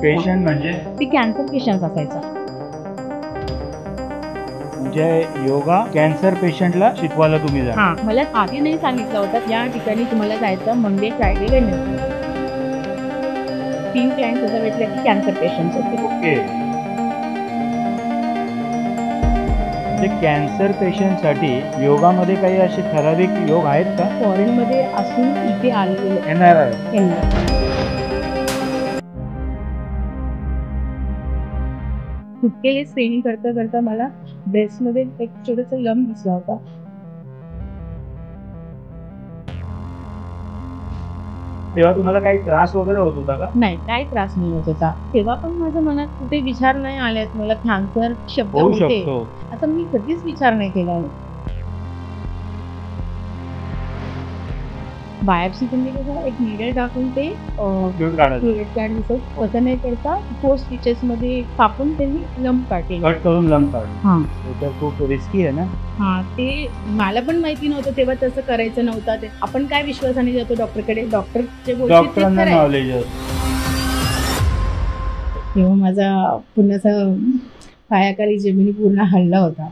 Patient म्हणजे ती cancer patient असायचा. म्हणजे योगा कॅन्सर पेशंटला शिकवायला तुम्ही जा. हा, मला आधी नाही सांगितलं होतं या ठिकाणी तुम्हाला जायचं मंडे फ्रायडे वेडनेसडे. 3 क्लायंट्स असं भेटले की कॅन्सर पेशंट्स होते. ओके. म्हणजे कॅन्सर पेशंटसाठी योगामध्ये काही असे ठराविक योग आहेत का? फॉरेनमध्ये असून इथे आलेले येणार आहे. सुटकेले ट्रेनिंग करता करता मला ब्रेस्टमध्ये एक छोटासा लंप दिसला होता. तेव्हा तुम्हाला काही त्रास वगैरे होत होता का? नाही, काही त्रास नाही होत होता. तेव्हा पण माझ्या मनात कुठे विचार नाही आलेत मला कॅन्सर शब्द होऊ होते शकतो. आता मी कधीच विचार नाही केला. बायोप्सी तुम्ही कसं एक निडल टाकून ते फ्लुइड काढायचं. फ्लुइड काढायचं तसं नाही करता 4 स्टिचेस मध्ये कापून त्यांनी लंप काढले. कट करून लंप काढलं. हां हे तर खूप रिस्की आहे ना. हां, ते मला पण माहिती नव्हतं तेव्हा तसं करायचं नव्हतं. ते आपण काय विश्वासाने जातो डॉक्टरकडे, डॉक्टर जे बोलतील तेच डॉक्टरांना करायचं. नॉलेज असतं. तेव्हा माझा पुन्हा पायाखाली जमिनी पूर्ण हलला होता.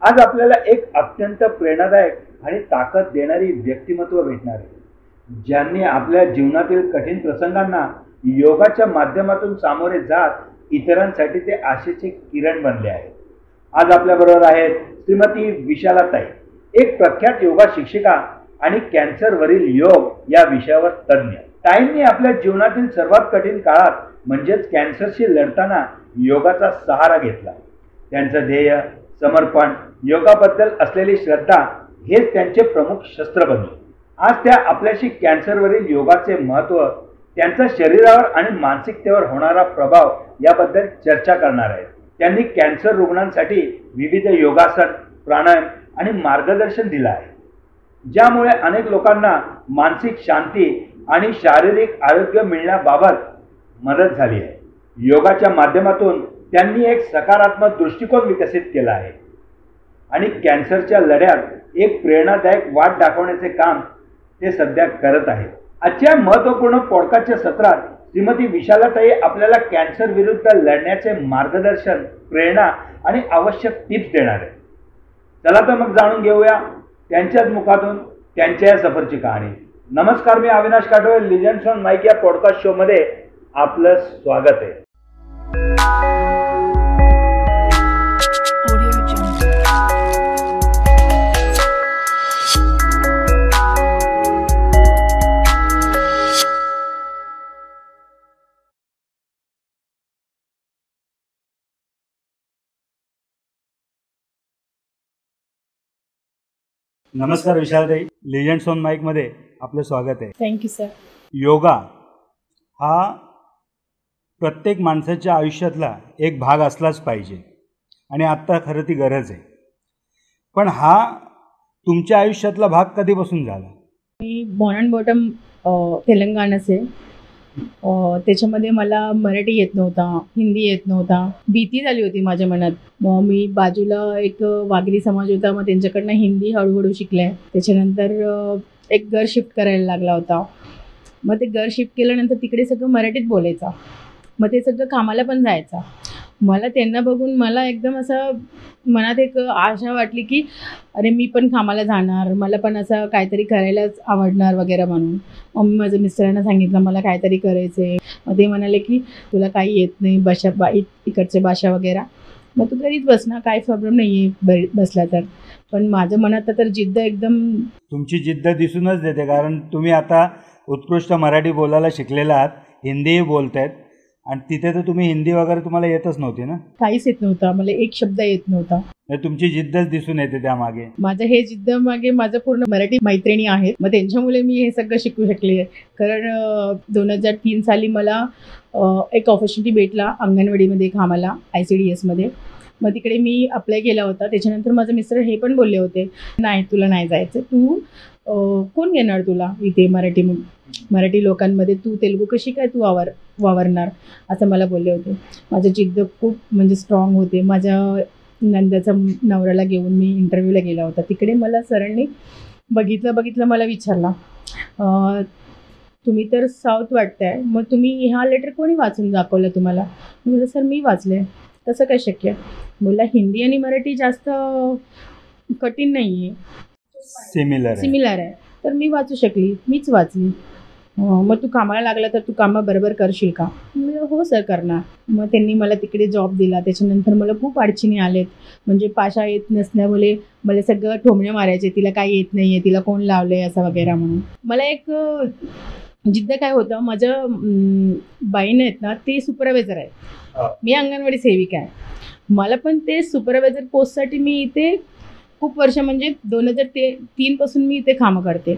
आज आपल्याला एक अत्यंत प्रेरणादायक आणि ताकद देणारी व्यक्तिमत्व भेटणार आहे, ज्यांनी आपल्या जीवनातील कठीण प्रसंगांना योगाच्या माध्यमातून सामोरे जात इतरांसाठी ते आशेचे किरण बनले आहेत. आज आपल्याबरोबर आहेत श्रीमती विशालाताई, एक प्रख्यात योगा शिक्षिका आणि कॅन्सरवरील योग या विषयावर तज्ज्ञ. ताईंनी आपल्या जीवनातील सर्वात कठीण काळात म्हणजेच कॅन्सरशी लढताना योगाचा सहारा घेतला. त्यांचं ध्येय, समर्पण, योगाबद्दल असलेली श्रद्धा हेच त्यांचे प्रमुख शस्त्र बनले. आज त्या आपल्याशी कॅन्सरवरील योगाचे महत्त्व, त्यांचा शरीरावर आणि मानसिकतेवर होणारा प्रभाव याबद्दल चर्चा करणार आहेत. त्यांनी कॅन्सर रुग्णांसाठी विविध योगासन, प्राणायाम आणि मार्गदर्शन दिलं आहे, ज्यामुळे अनेक लोकांना मानसिक शांती आणि शारीरिक आरोग्य मिळण्याबाबत मदत झाली आहे. योगाच्या माध्यमातून त्यांनी एक सकारात्मक दृष्टिकोन विकसित केला आहे आणि कॅन्सरच्या लढ्यात एक प्रेरणादायक वाट दाखवण्याचे काम ते सध्या करत आहेत. आजच्या महत्त्वपूर्ण पॉडकास्टच्या सत्रात श्रीमती विशालाताई आपल्याला कॅन्सर विरुद्ध लढण्याचे मार्गदर्शन, प्रेरणा आणि आवश्यक टिप्स देणार आहेत. चला तर मग जाणून घेऊया त्यांच्याच मुखातून त्यांच्या या सफरची कहाणी. नमस्कार, मी अविनाश काटोळे. लिजंड्स ऑन माईक या पॉडकास्ट शो मध्ये आपलं स्वागत आहे. नमस्कार विशालताई, लिजंड्स ऑन माईक मध्ये आपलं स्वागत आहे. Thank you sir. योगा हा प्रत्येक माणसाच्या आयुष्यातला एक भाग असलाच पाहिजे आणि आत्ता खरं ती गरज आहे. पण हा तुमच्या आयुष्यातला भाग कधीपासून झाला? मी बॉर्न अँड बॉटम तेलंगणाचे. त्याच्यामध्ये मला मराठी येत नव्हता, हिंदी येत नव्हता. भीती झाली होती माझ्या मनात. मग मी बाजूला एक वाघरी समाज होता, मग त्यांच्याकडनं हिंदी हळूहळू शिकले. त्याच्यानंतर एक घर शिफ्ट करायला लागला होता. मग ते घर शिफ्ट केल्यानंतर तिकडे सगळं मराठीत बोलायचं. मग ते सगळं कामाला पण जायचं. मला त्यांना बघून मला एकदम असं मनात एक आशा वाटली की अरे मी पण कामाला जाणार, मला पण असं काहीतरी करायलाच आवडणार वगैरे म्हणून. मग मी माझ्या मिस्टरांना सांगितलं मला काहीतरी करायचं आहे. मग ते म्हणाले की तुला काही येत नाही इकडच्या भाषा वगैरे, मग तू घरीच बस ना, काही प्रॉब्लेम नाही आहे बसला तर. पण माझ्या मनात तर जिद्द एकदम. तुमची जिद्द दिसूनच देते, कारण तुम्ही आता उत्कृष्ट मराठी बोलायला शिकलेला आहात, हिंदीही बोलतायत. आणि तिथे तर तुम्ही हिंदी वगैरे तुम्हाला येतच नव्हती ना? काहीच येत नव्हता मला, एक शब्द येत नव्हता. तुमची जिद्दच दिसून येते त्यामागे. माझं हे जिद्द मागे माझं पूर्ण मराठी मैत्रिणी आहेत, मग त्यांच्यामुळे मी हे सगळं शिकू शकले. कारण 2003 साली मला एक ऑपॉर्च्युनिटी भेटला अंगणवाडीमध्ये कामाला, ICDS मध्ये. मग तिकडे मी अप्लाय केला होता. त्याच्यानंतर माझे मिस्टर हे पण बोलले होते, नाही तुला नाही जायचं, तू कोण घेणार तुला इथे मराठी लोकांमध्ये, तू तेलुगू कशी काय तू वावरणार, असं मला बोलले होते. माझं जिद्द खूप म्हणजे स्ट्रॉंग होते. माझ्या नंदाचा नवऱ्याला घेऊन मी इंटरव्ह्यूला गेला होता. तिकडे मला सरांनी बघितलं मला विचारला, तुम्ही तर साऊथ वाटताय, मग तुम्ही हा लेटर कोणी वाचून दाखवलं तुम्हाला? मी बोललं सर मी वाचले. कसं काय शक्य? बोलला हिंदी आणि मराठी जास्त कठीण नाही आहे, सिमिलर आहे, तर मी वाचू शकली, मीच वाचली. मग तू कामाला लागला तर तू कामं बरोबर करशील का? मी हो सर करणार. मग त्यांनी मला तिकडे जॉब दिला. त्याच्यानंतर मला खूप अडचणी आलेत, म्हणजे भाषा येत नसल्यामुळे मला सगळं ठोमणे मारायचे, तिला काही येत नाही आहे, तिला कोण लावलं आहे असं वगैरे म्हणून. मला एक जिद्द काय होतं, माझं बाईन आहेत ना ते सुपरवायझर आहे, मी अंगणवाडी सेविका आहे. मला पण ते सुपरवायझर पोस्टसाठी मी इथे खूप वर्ष म्हणजे 2003 पासून मी इथे कामं करते.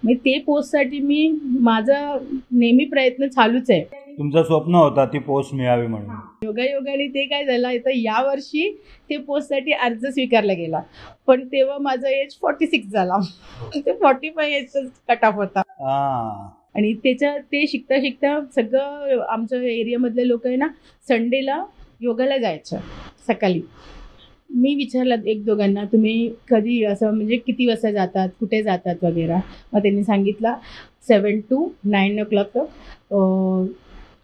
मग ते पोस्टसाठी माझा नेहमी प्रयत्न चालूच आहे. तुमचं स्वप्न होता ती पोस्ट मिळावी म्हणून. योगायोगाने ते काय झालं, तर यावर्षी ते पोस्टसाठी अर्ज स्वीकारला गेला, पण तेव्हा माझा एज 46 झाला. ते 45 एजचा कट ऑफ होता. आणि ते शिकता सगळं आमच्या एरियामधले लोक आहे ना संडेला योगाला जायचं सकाळी. मी विचारलं एक दोघांना, तुम्ही कधी असं म्हणजे किती वाजता जातात, कुठे जातात वगैरे. मग त्यांनी सांगितलं 7 to 9 o'clock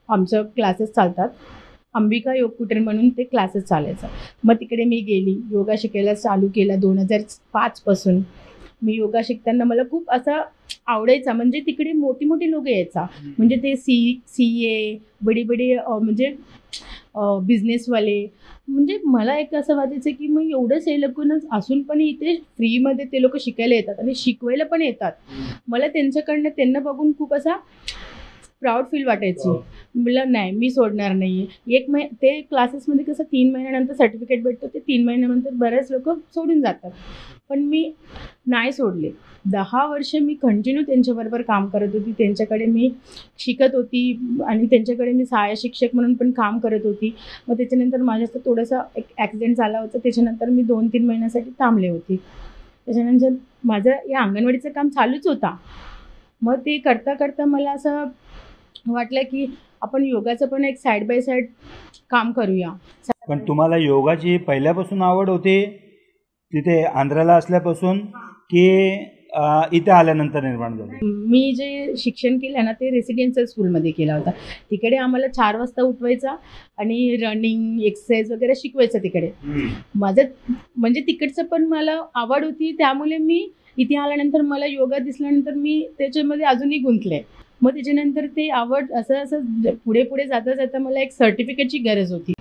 आमचं क्लासेस चालतात. अंबिका योग कुटीर म्हणून ते क्लासेस चालायचं. मग तिकडे मी गेली, योगा शिकायला चालू केला 2005 पासून. मी योगा शिकताना मला खूप असं आवडायचा, म्हणजे तिकडे मोठी लोक यायचा, म्हणजे ते CA बडी म्हणजे बिझनेसवाले. म्हणजे मला एक असं वाटायचं की मग एवढं हे लोकांनाच असून पण इथे फ्रीमध्ये ते लोक शिकायला येतात आणि शिकवायला पण येतात. मला त्यांच्याकडनं त्यांना बघून खूप असा प्राऊड फील वाटायची. मला नाही, मी सोडणार नाही आहे. ते क्लासेसमध्ये कसं 3 महिन्यानंतर सर्टिफिकेट भेटतं, ते 3 महिन्यानंतर बरेच लोक सोडून जातात, पण मी नाही सोडले. 10 वर्ष मी कंटिन्यू त्यांच्याबरोबर काम करत होती. त्यांच्याकडे मी शिकत होती आणि त्यांच्याकडे मी सहाय्यक शिक्षक म्हणून पण काम करत होती. मग त्याच्यानंतर माझ्याचं थोडासा एक ॲक्सिडेंट झाला होता, त्याच्यानंतर मी 2-3 महिन्यासाठी थांबले होते. त्याच्यानंतर माझं या अंगणवाडीचं काम चालूच होता. मग ते करता मला असं वाटलं की आपण योगाचं पण एक साईड बाय साईड काम करूया. पण तुम्हाला योगाची पहिल्यापासून आवड होती तिथे आंध्राला असल्यापासून की इथे आल्यानंतर निर्माण झाली? मी जे शिक्षण केलं ना ते रेसिडेन्शियल स्कूलमध्ये केला होता. तिकडे आम्हाला 4 वाजता उठवायचा आणि रनिंग एक्सरसाइज वगैरे शिकवायचं तिकडे. माझं म्हणजे तिकडचं पण मला आवड होती, त्यामुळे मी इथे आल्यानंतर मला योगा दिसल्यानंतर मी त्याच्यामध्ये अजूनही गुंतले. मग त्याच्यानंतर ते आवड असं पुढे जाता मला एक सर्टिफिकेटची गरज होती.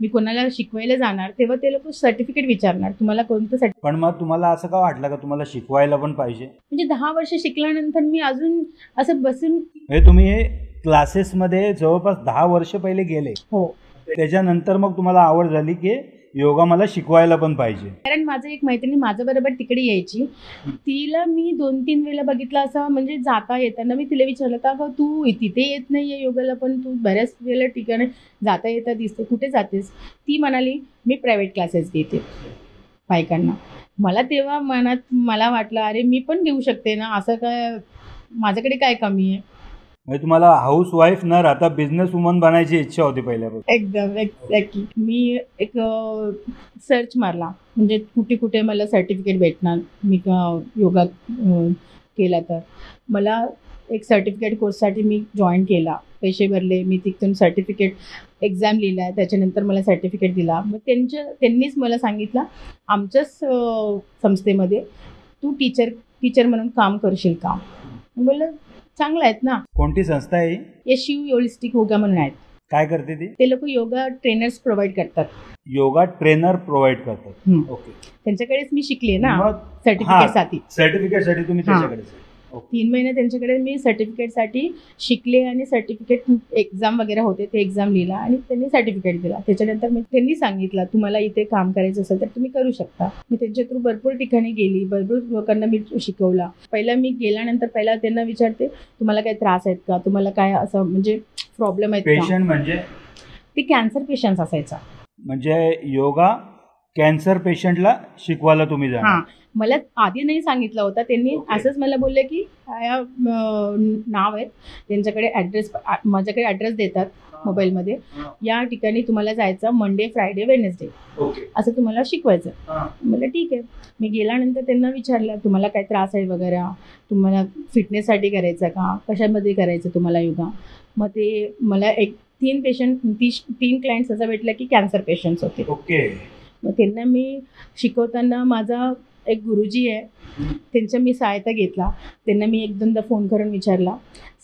मी कोणाला शिकवायला जाणार तेव्हा ते लोक सर्टिफिकेट विचारणार, तुम्हाला कोणतं सर्टिफिकेट. पण मग तुम्हाला असं का वाटलं का तुम्हाला शिकवायला पण पाहिजे? म्हणजे 10 वर्ष शिकल्यानंतर मी अजून असं बसून. हे तुम्ही हे क्लासेसमध्ये जवळपास 10 वर्ष पहिले गेले. हो. त्याच्यानंतर मग तुम्हाला आवड झाली की योगा मला शिकवायला पण पाहिजे. कारण माझं एक मैत्रिणी माझ्या बरोबर तिकडे यायची, तिला मी 2-3 वेळेला बघितलं असं, म्हणजे जाता येताना मी तिला विचारलं का तू तिथे येत नाही आहे योगाला, पण तू बऱ्याच वेळेला ठिकाणी जाता येता दिसते, कुठे जातेस? ती म्हणाली मी प्रायव्हेट क्लासेस घेते बायकांना. मला तेव्हा मला वाटलं अरे मी पण घेऊ शकते ना, असं काय माझ्याकडे काय कमी आहे? म्हणजे तुम्हाला हाऊस वाईफ न राहता बिझनेस वुमन बनायची इच्छा होती पहिल्यापासून? एकदम एक्झॅक्टली. मी एक सर्च मारला, म्हणजे कुठे मला सर्टिफिकेट भेटणार मी योगा केला तर. मला एक सर्टिफिकेट कोर्ससाठी मी जॉईन केला, पैसे भरले, मी तिथून सर्टिफिकेट एक्झाम लिहिला, त्याच्यानंतर मला सर्टिफिकेट दिला. मग त्यांनीच मला सांगितलं आमच्याच संस्थेमध्ये तू टीचर म्हणून काम करशील का? बोललं चांगलं आहेत ना. कोणती संस्था आहे? यशिव होलिस्टिक योगा म्हणून आहेत. काय करते ती? ते लोक योगा ट्रेनर्स प्रोव्हाइड करतात. योगा ट्रेनर प्रोव्हाइड करतात. ओके. त्यांच्याकडेच मी शिकले ना सर्टिफिकेटसाठी. सर्टिफिकेटसाठी तुम्ही त्याच्याकडेच? 3 महिने त्यांच्याकडे मी सर्टिफिकेटसाठी शिकले आणि सर्टिफिकेट एक्झाम वगैरे होते ते एक्झाम लिहिला आणि त्यांनी सर्टिफिकेट दिला. त्याच्यानंतर त्यांनी सांगितलं तुम्हाला इथे काम करायचं असेल तर तुम्ही करू शकता. मी त्यांच्या थ्रू भरपूर ठिकाणी गेली, भरपूर लोकांना मी शिकवला. पहिला मी गेल्यानंतर त्यांना विचारते तुम्हाला काय त्रास आहेत का, तुम्हाला काय असं म्हणजे प्रॉब्लेम आहेत का? पेशंट म्हणजे ते कॅन्सर पेशंट्स असायचा. म्हणजे योगा कॅन्सर पेशंटला शिकवायला तुम्ही हां, जाणार. मला आधी नाही सांगितलं होता त्यांनी. ओके. असंच मला बोलले की ह्या नाव आहेत त्यांच्याकडे, ॲड्रेस माझ्याकडे ॲड्रेस देतात मोबाईलमध्ये, या ठिकाणी तुम्हाला जायचं मंडे, फ्रायडे, वेडनेसडे ओके. असं तुम्हाला शिकवायचं. हां. मला ठीक आहे. मी गेल्यानंतर त्यांना विचारलं, तुम्हाला काय त्रास आहे वगैरे, तुम्हाला फिटनेससाठी करायचं का, कशामध्ये करायचं तुम्हाला योगा. मग ते मला 3 क्लायंट्स असं भेटलं की कॅन्सर पेशंट्स होते. ओके. मग त्यांना मी शिकवताना माझा एक गुरुजी आहे, त्यांच्या मी सहायता घेतला. त्यांना मी 1-2दा फोन करून विचारला,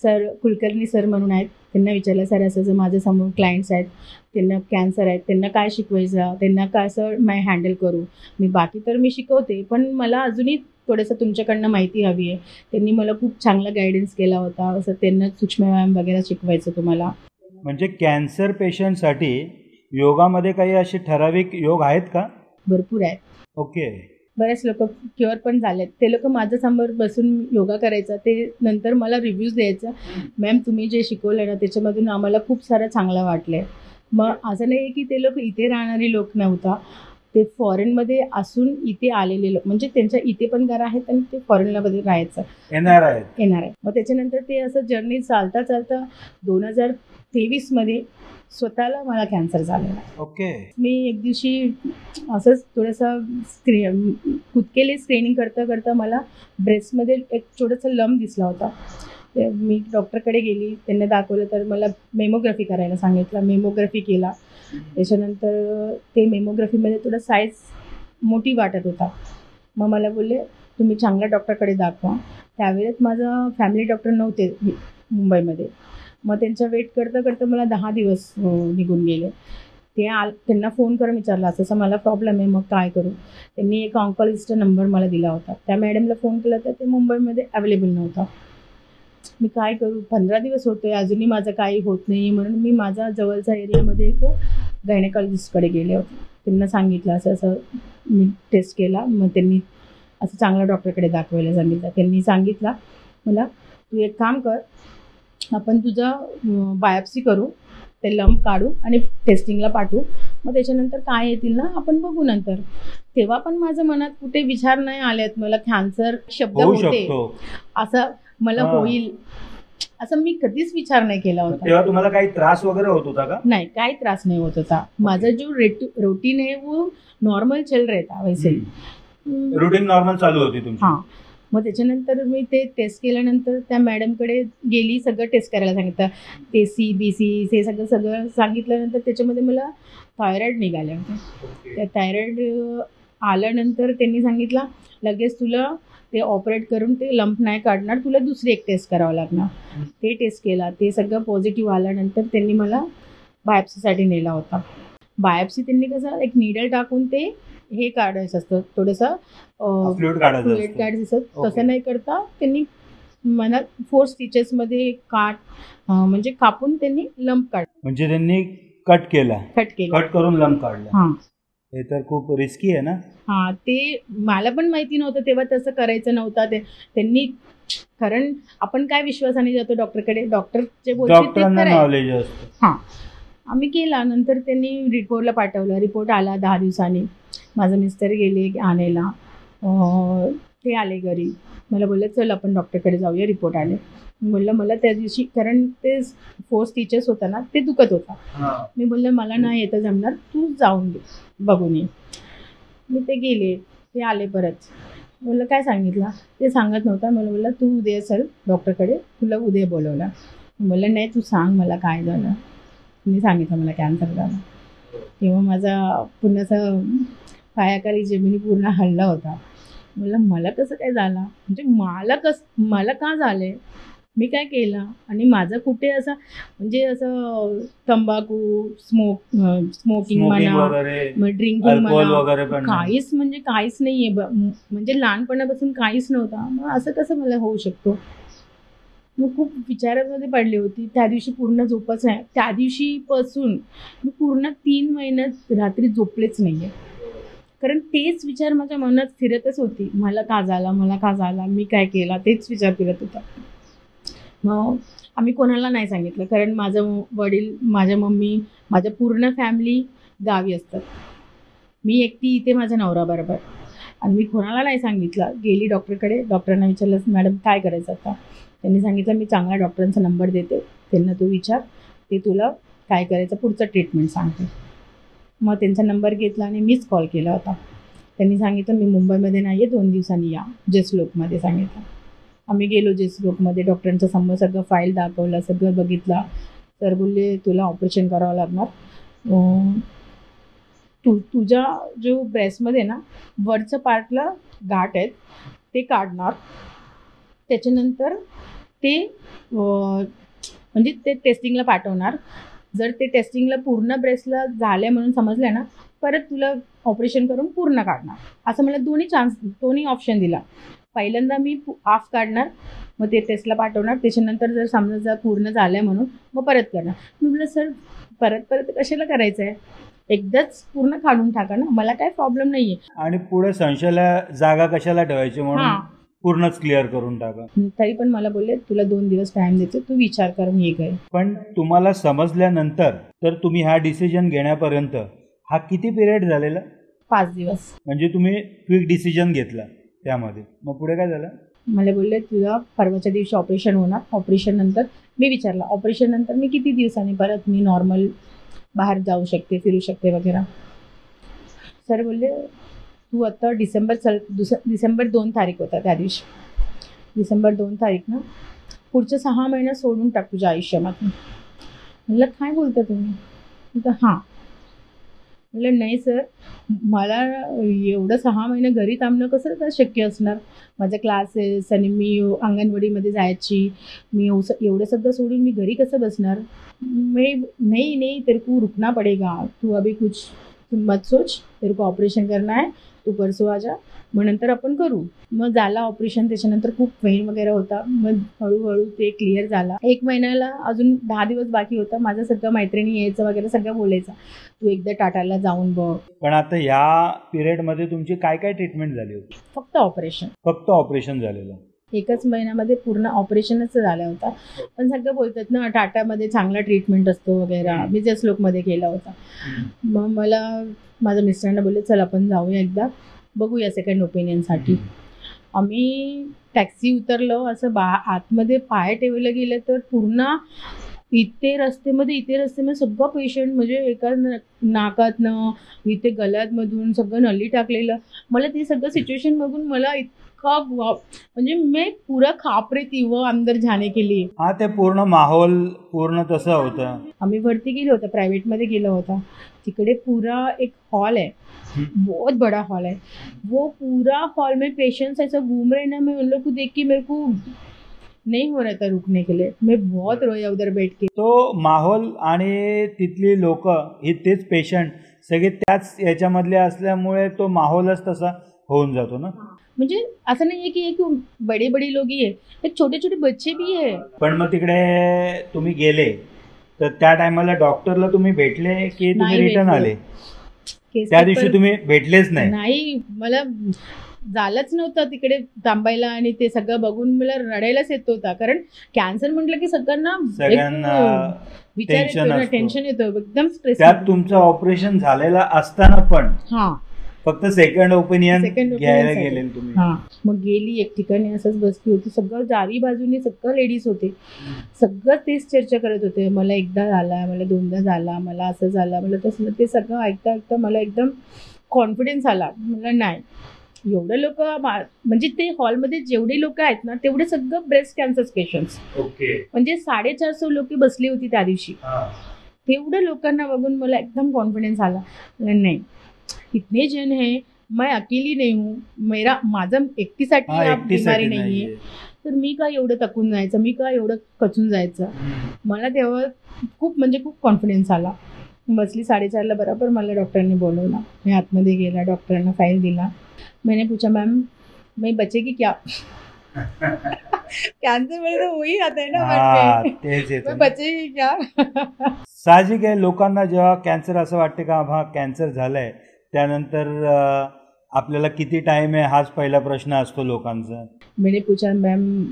सर कुलकर्णी सर म्हणून आहेत, त्यांना विचारलं, सर असं जर माझ्यासमोर क्लायंट्स आहेत, त्यांना कॅन्सर आहेत, त्यांना काय शिकवायचं, त्यांना काय असं मी हँडल करू. मी बाकी तर मी शिकवते, पण मला अजूनही थोडंसं तुमच्याकडनं माहिती हवी आहे. त्यांनी मला खूप चांगला गायडन्स केला होता. असं त्यांना सूक्ष्म व्यायाम वगैरे शिकवायचं तुम्हाला. म्हणजे कॅन्सर पेशंटसाठी योगामध्ये काही असे ठराविक योग आहेत का? भरपूर आहेत. ओके. बरेच लोक क्युअर पण झालेत. ते लोक माझ्यासमोर बसून योगा करायचा, ते नंतर मला रिव्ह्यूज द्यायचा, मॅम तुम्ही जे शिकवलं ना त्याच्यामधून आम्हाला खूप सारं चांगलं वाटलं आहे. मग असं नाही की ते लोक इथे राहणारे लोक नव्हता, ते फॉरेनमध्ये असून इथे आलेले लोक, म्हणजे त्यांच्या इथे पण घर आहेत आणि ते फॉरेनमध्ये राहायचं येणार आहेत. येणार आहे. मग त्याच्यानंतर ते असं जर्नी चालता चालता 2023मध्ये स्वतःला मला कॅन्सर झालेला. ओके. मी एक दिवशी असंच थोडंसं खुदकेली स्क्रीनिंग करता करता मला ब्रेस्टमध्ये एक छोटंसं लंब दिसला होता. ते मी डॉक्टरकडे गेली, त्यांनी दाखवलं, तर मला मेमोग्राफी करायला सांगितलं. मेमोग्राफी केला. त्याच्यानंतर ते मेमोग्राफीमध्ये थोडं साईज मोठी वाटत होता. मग मला बोलले तुम्ही चांगल्या डॉक्टरकडे दाखवा. त्यावेळेस माझा फॅमिली डॉक्टर नव्हते मुंबईमध्ये. मग त्यांचा वेट करता करता मला 10 दिवस निघून गेले. त्यांना फोन करून विचारलं असं असं मला प्रॉब्लेम आहे, मग काय करू. त्यांनी एक ऑन्कॉलॉजिस्टचा नंबर मला दिला होता. त्या मॅडमला फोन केला तर ते मुंबईमध्ये अवेलेबल नव्हता. मी काय करू, 15 दिवस होते, अजूनही माझं काही होत नाही. म्हणून मी माझा जवळच्या एरियामध्ये एक गायनेकॉलॉजिस्टकडे गेले होते. त्यांना सांगितलं असं असं मी टेस्ट केला. मग त्यांनी असं चांगल्या डॉक्टरकडे दाखवायला सांगितलं. त्यांनी सांगितलं मला, तू एक काम कर, आपण तुझं बायोप्सी करू, ते लंब काढू आणि टेस्टिंगला पाठवू. मग त्याच्यानंतर काय येतील ना आपण बघू नंतर. तेव्हा पण माझ्या मनात कुठे विचार नाही आलेत मला कॅन्सर शब्द होऊ होते शकतो. असं मला हां. होईल असं मी कधीच विचार नाही केला होता. तेव्हा तुम्हाला काही त्रास वगैरे होत होता का? नाही, काही त्रास नहीं होत होता. माझा जो रूटीन है वो नॉर्मल चल रहा था वैसे ही. रुटीन नॉर्मल चालू होती तुमची. हां. मग त्याच्यानंतर मी ते टेस्ट केल्यानंतर त्या मॅडमकडे गेली, सगळं टेस्ट करायला सांगितलं. ते BC हे सगळं सांगितल्यानंतर त्याच्यामध्ये मला थायरॉईड निघाले होते. त्या थायरॉईड आल्यानंतर त्यांनी सांगितलं लगेच तुला ते ऑपरेट करून ते लंप नाही काढणार, तुला दुसरी एक टेस्ट करावं लागणार. ते टेस्ट केला, ते सगळं पॉझिटिव्ह आल्यानंतर त्यांनी मला बायोप्सीसाठी नेला होता. बायोप्सी त्यांनी कसं एक निडल टाकून ते हे काढायचं असतं, थोडंसं फ्लुइड काढायचं फ्लुइड असतं. काढायचं असतं. ओके. तसं नाही करता त्यांनी मला 4 स्टिचेसमध्ये म्हणजे कापून त्यांनी लंप म्हणजे त्यांनी कट केला, कट केला. कट करून लंब काढला. हां हे तर खूप रिस्की आहे ना. हां, ते मला पण माहिती नव्हतं तेव्हा, तसं करायचं नव्हतं. त्यांनी, कारण आपण काय विश्वासाने जातो डॉक्टरकडे, डॉक्टर जे बोलतील ते डॉक्टरांना करायचं. नॉलेज असतं. हां, आम्ही केला. नंतर त्यांनी रिपोर्टला पाठवलं. रिपोर्ट आला 10 दिवसांनी. माझं मिस्टर गेले आणायला. ते आले घरी. मला बोलले चल आपण डॉक्टरकडे जाऊया, रिपोर्ट आले. मी बोललं मला त्या दिवशी, कारण ते 4 स्टिचेस होता ना, ते दुखत होता. मी बोललं मला नाही येतं जमणार, तू जाऊन घे, बघून ये. मी ते गेले. ते आले परत. बोललं काय सांगितलं, ते सांगत नव्हता. मला बोलला तू उद्या चल डॉक्टरकडे, तुला उद्या बोलवलं. बोललं नाही तू सांग मला काय झालं. मी सांगितलं मला कॅन्सर झाला. तेव्हा माझा पुन्हा असं पायाखाली जमिनी पूर्ण हलला होता. बोललं मला कसं काय झालं, म्हणजे मला का झालं आहे, मी काय केलं, आणि माझं कुठे असं म्हणजे असं तंबाखू स्मोकिंग म्हणा, वगैरे, मग ड्रिंकिंग अल्कोहोल म्हणा, वगैरे पण नाही. काहीच म्हणजे काहीच नाही आहे. म्हणजे लहानपणापासून काहीच नव्हता. मग असं कसं मला होऊ शकतो. मग खूप विचारामध्ये पडली होती. त्या दिवशी पूर्ण झोपच नाही. त्या दिवशीपासून मी पूर्ण 3 महिन्यात रात्री झोपलेच नाही आहे. कारण तेच विचार माझ्या मनात फिरतच होती. मला का झाला, मी काय केला, तेच विचार फिरत होता. मग आम्ही कोणाला नाही सांगितलं, कारण माझं वडील, माझ्या मम्मी, माझ्या पूर्ण फॅमिली, गावी असतात. मी एकटी इथे माझ्या नवऱ्याबरोबर, आणि मी कोणाला नाही सांगितलं. गेली डॉक्टरकडे, डॉक्टरांना विचारलं, मॅडम काय करायचं आता? त्यांनी सांगितलं, मी चांगल्या डॉक्टरांचा नंबर देते, त्यांना तू विचार, ते तुला काय करायचं पुढचं ट्रीटमेंट सांगते. मग त्यांचा नंबर घेतला आणि मीच कॉल केला होता. त्यांनी सांगितलं, मी मुंबईमध्ये नाही आहे, 2 दिवसांनी या जसलोकमध्ये सांगितलं. आम्ही गेलो जसलोकमध्ये, डॉक्टरांच्या समोर सगळं फाईल दाखवलं, सगळं बघितलं. सर बोलले, तुला ऑपरेशन करावं लागणार. तुझ्या जो ब्रेस्टमध्ये ना वरचं पार्टला गाठ आहेत ते काढणार. त्याच्यानंतर ते म्हणजे ते टेस्टिंगला पाठवणार. जर ते टेस्टिंगला पूर्ण ब्रेस्टला झाले म्हणून समजलं ना, परत तुला ऑपरेशन करून पूर्ण काढणार. असं मला दोन्ही ऑप्शन दिला. पहिल्यांदा मी हाफ काढणार, मग ते टेस्टला पाठवणार. त्याच्यानंतर जर समजा पूर्ण झालं म्हणून मग परत करणार. मी म्हटलं, सर परत कशाला करायचं आहे, एकदाच पूर्ण काढून टाका ना, मला काय प्रॉब्लेम नाही आहे. आणि पुढे संशयाला जागा कशाला ठेवायची म्हणून पूर्णच क्लिअर करून टाका. तरी पण मला बोलले, तुला 2 दिवस टाइम देतो, तू विचार करून ये काय. पण तुम्हाला समजल्यानंतर तर तुम्ही हा डिसिजन घेण्यापर्यंत हा किती पिरियड झालेला? 5 दिवस. म्हणजे तुम्ही क्विक डिसिजन घेतला त्यामध्ये. मग पुढे काय झालं? मला बोलले, तुला परवाच्या दिवशी ऑपरेशन होणार. ऑपरेशन नंतर मी विचारलं, ऑपरेशन नंतर मी किती दिवसांनी परत मी नॉर्मल बाहेर जाऊ शकते, फिरू शकते वगैरे. सर बोलले, तू आता डिसेंबर 2 तारीख होता त्या दिवशी, डिसेंबर 2 तारीख ना, पुढच्या 6 महिन्यात सोडून टाक तुझ्या आयुष्यामधून. म्हटलं, काय बोलता तुम्ही? म्हटलं, हां. म्हटलं, नाही सर, मला एवढं 6 महिने घरी थांबणं कसं काय शक्य असणार. माझे क्लासेस आणि मी अंगणवाडीमध्ये जायची, मी एवढं सगळं सोडून मी घरी कसं बसणार. नहीं तेरे को रुकना पडेगा, तू अभी कुछ मत सोच, तेरे को ऑपरेशन करना है, तू परसों आ जा, मग नंतर आपण करू. मग झालं ऑपरेशन. त्याच्यानंतर खूप पेन वगैरे होता. मग हळूहळू ते क्लिअर झाला. 1 महिन्याला अजून 10 दिवस बाकी होता. माझं सगळं मैत्रिणी यायचं वगैरे सगळं बोलायचं, तू एकदा टाटाला जाऊन बघ. पण आता या पिरियडमध्ये तुमची काय काय ट्रीटमेंट झाली होती? फक्त ऑपरेशन. फक्त ऑपरेशन झालेलं? 1च महिन्यामध्ये पूर्ण ऑपरेशनच झाला होता. पण सगळं बोलतात ना, टाटामध्ये चांगला ट्रीटमेंट असतो वगैरे. मी जसलोकमध्ये केला होता. मग मला माझ्या मिस्टरांना बोलले, चल आपण जाऊया एकदा, बघूया सेकंड ओपिनियनसाठी. आम्ही टॅक्सी उतरलो, असं आतमध्ये पाय ठेवायला गेलं तर पूर्ण इथे रस्त्यामध्ये सगळं पेशंट, म्हणजे एका नाकातनं इथे गळ्यातमधून सगळं नली टाकलेलं. मला ते सगळं सिच्युएशन बघून मला म्हणजे मी पूरा खाप रही थी वो अंदर जाने के लिए. हा, ते पूर्ण माहोल पूर्ण तसं होतं. आम्ही वरती गेलो होतो, प्रायव्हेटमध्ये गेलो होता. तिकडे पूरा एक हॉल है, बहुत बड़ा हॉल है. वो पूरा हॉल में पेशेंट्स ऐसा घूम रहे ना, मैं उन लोग को देख के मेरे को नहीं हो रहा था रुकने के लिए. मैं बहुत रोया उधर बैठ के. तो माहोल आणि तिथली लोक हे तेच पेशंट सगळे त्याच याच्यामधले असल्यामुळे तो माहोलच तसा होऊन जातो ना. म्हणजे असं नाही आहे की एक बडे बडे लोग ही आहे, एक छोटे छोटे बच्चे भी आहे. पण मग तिकडे तुम्ही गेले तर त्या टायमाला डॉक्टरला तुम्ही भेटले की तुम्ही रिटर्न आले? त्या दिवशी तुम्ही भेटलेच नाही. मला झालंच नव्हतं तिकडे थांबायला, आणि ते सगळं बघून मला रडायलाच येत होता. कारण कॅन्सर म्हटलं की सगळ्यांना विचार येतो, टेन्शन येतो, एकदम स्ट्रेस. त्यात तुमचं ऑपरेशन झालेलं असताना पण हां, फक्त सेकंड ओपिनियन घ्यायला गेले तुम्ही? हां. मग गेली एक ठिकाणी, असंच बसली होती. सगळं चारी बाजूने सगळं लेडीज होते, सगळं तेच चर्चा करत होते. मला एकदा झाला, मला 2दा झाला, मला असं झालं, मला तसं. ते सगळं ऐकता ऐकता मला एकदम कॉन्फिडन्स आला. मला नाही, एवढं लोक, म्हणजे ते हॉलमध्ये जेवढे लोक आहेत ना, तेवढे सगळं ब्रेस्ट कॅन्सर पेशंट्स. ओके. म्हणजे 450 लोक बसली होती त्या दिवशी. तेवढ्या लोकांना बघून मला एकदम कॉन्फिडन्स आला. नाही, इतने जन है, मैं अकेली नहीं हूँ, माझं एकटीसाठी बिमारी नाही आहे, तर मी का एवढं थकून जायचं, मी का एवढं कचून जायचं. मला तेव्हा खूप कॉन्फिडन्स आला. बसली 4:30ला बरोबर मला डॉक्टरांनी बोलवलं. मी आतमध्ये गेला, डॉक्टरांना फाईल दिला. मैंने पूछा, मैम मैं बचेगी क्या? कैंसर में तो वही आता है ना मन में, मैं बचेगी क्या? साहजिक आहे, लोकांना जेव्हा कॅन्सर असं वाटते का हा कॅन्सर झालाय, त्यानंतर आपल्याला किती टाइम है, हाच पहिला प्रश्न असतो लोकांचा. मैंने पूछा, मैम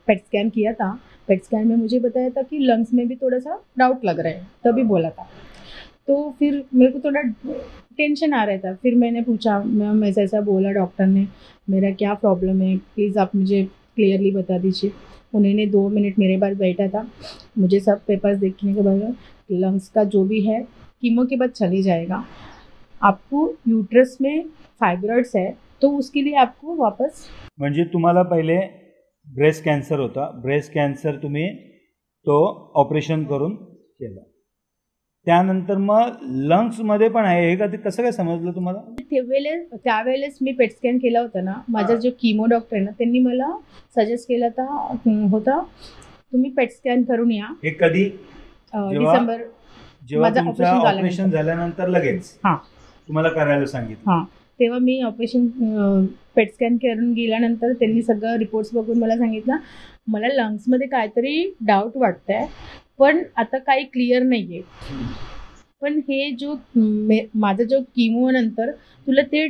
पेट स्कैन किया था, पेट स्कैन में मुझे बताया था कि लंग्स में भी थोड़ा सा डाउट लग रहा है, तभी बोला था. तो फिर मेरे को थोड़ा टेंशन आ रहा था। फिर मैंने पूछा, मैम ऐसा ऐसा बोला डॉक्टर ने, मेरा क्या प्रॉब्लम है, प्लीज़ आप मुझे क्लियरली बता दीजिए। उन्होंने 2 मिनट मेरे पास बैठा था, मुझे सब पेपर्स देखने के बाद लंग्स का जो भी है कीमो के बाद चली जाएगा, आपको यूट्रस में फाइब्रॉइड्स है तो उसके लिए आपको वापस। म्हणजे तुम्हाला पहिले ब्रेस्ट कॅन्सर होता, ब्रेस्ट कॅन्सर तुम्ही तो ऑपरेशन करून केलं, त्यानंतर मग लंग्समध्ये पण आहे हे का, ते कसं काय समजलं तुम्हाला? त्यावेळेस मी पेट स्कॅन केला होता ना, माझा जो कीमो डॉक्टर आहे ना त्यांनी मला सजेस्ट केला होता तुम्ही पेट स्कॅन करून या। हे कधी? डिसेंबर जेव्हा माझं तुमचं ऑपरेशन ऑपरेशन झाल्यानंतर लगेच हां तुम्हाला करायला सांगितलं? हां, तेव्हा मी ऑपरेशन पेट स्कॅन करून गेल्यानंतर त्यांनी सगळं रिपोर्ट्स बघून मला सांगितलं मला लंग्समध्ये काहीतरी डाऊट वाटतंय, पण आता काही क्लिअर नाही आहे, पण हे जो माझा जो कीमो नंतर तुला ते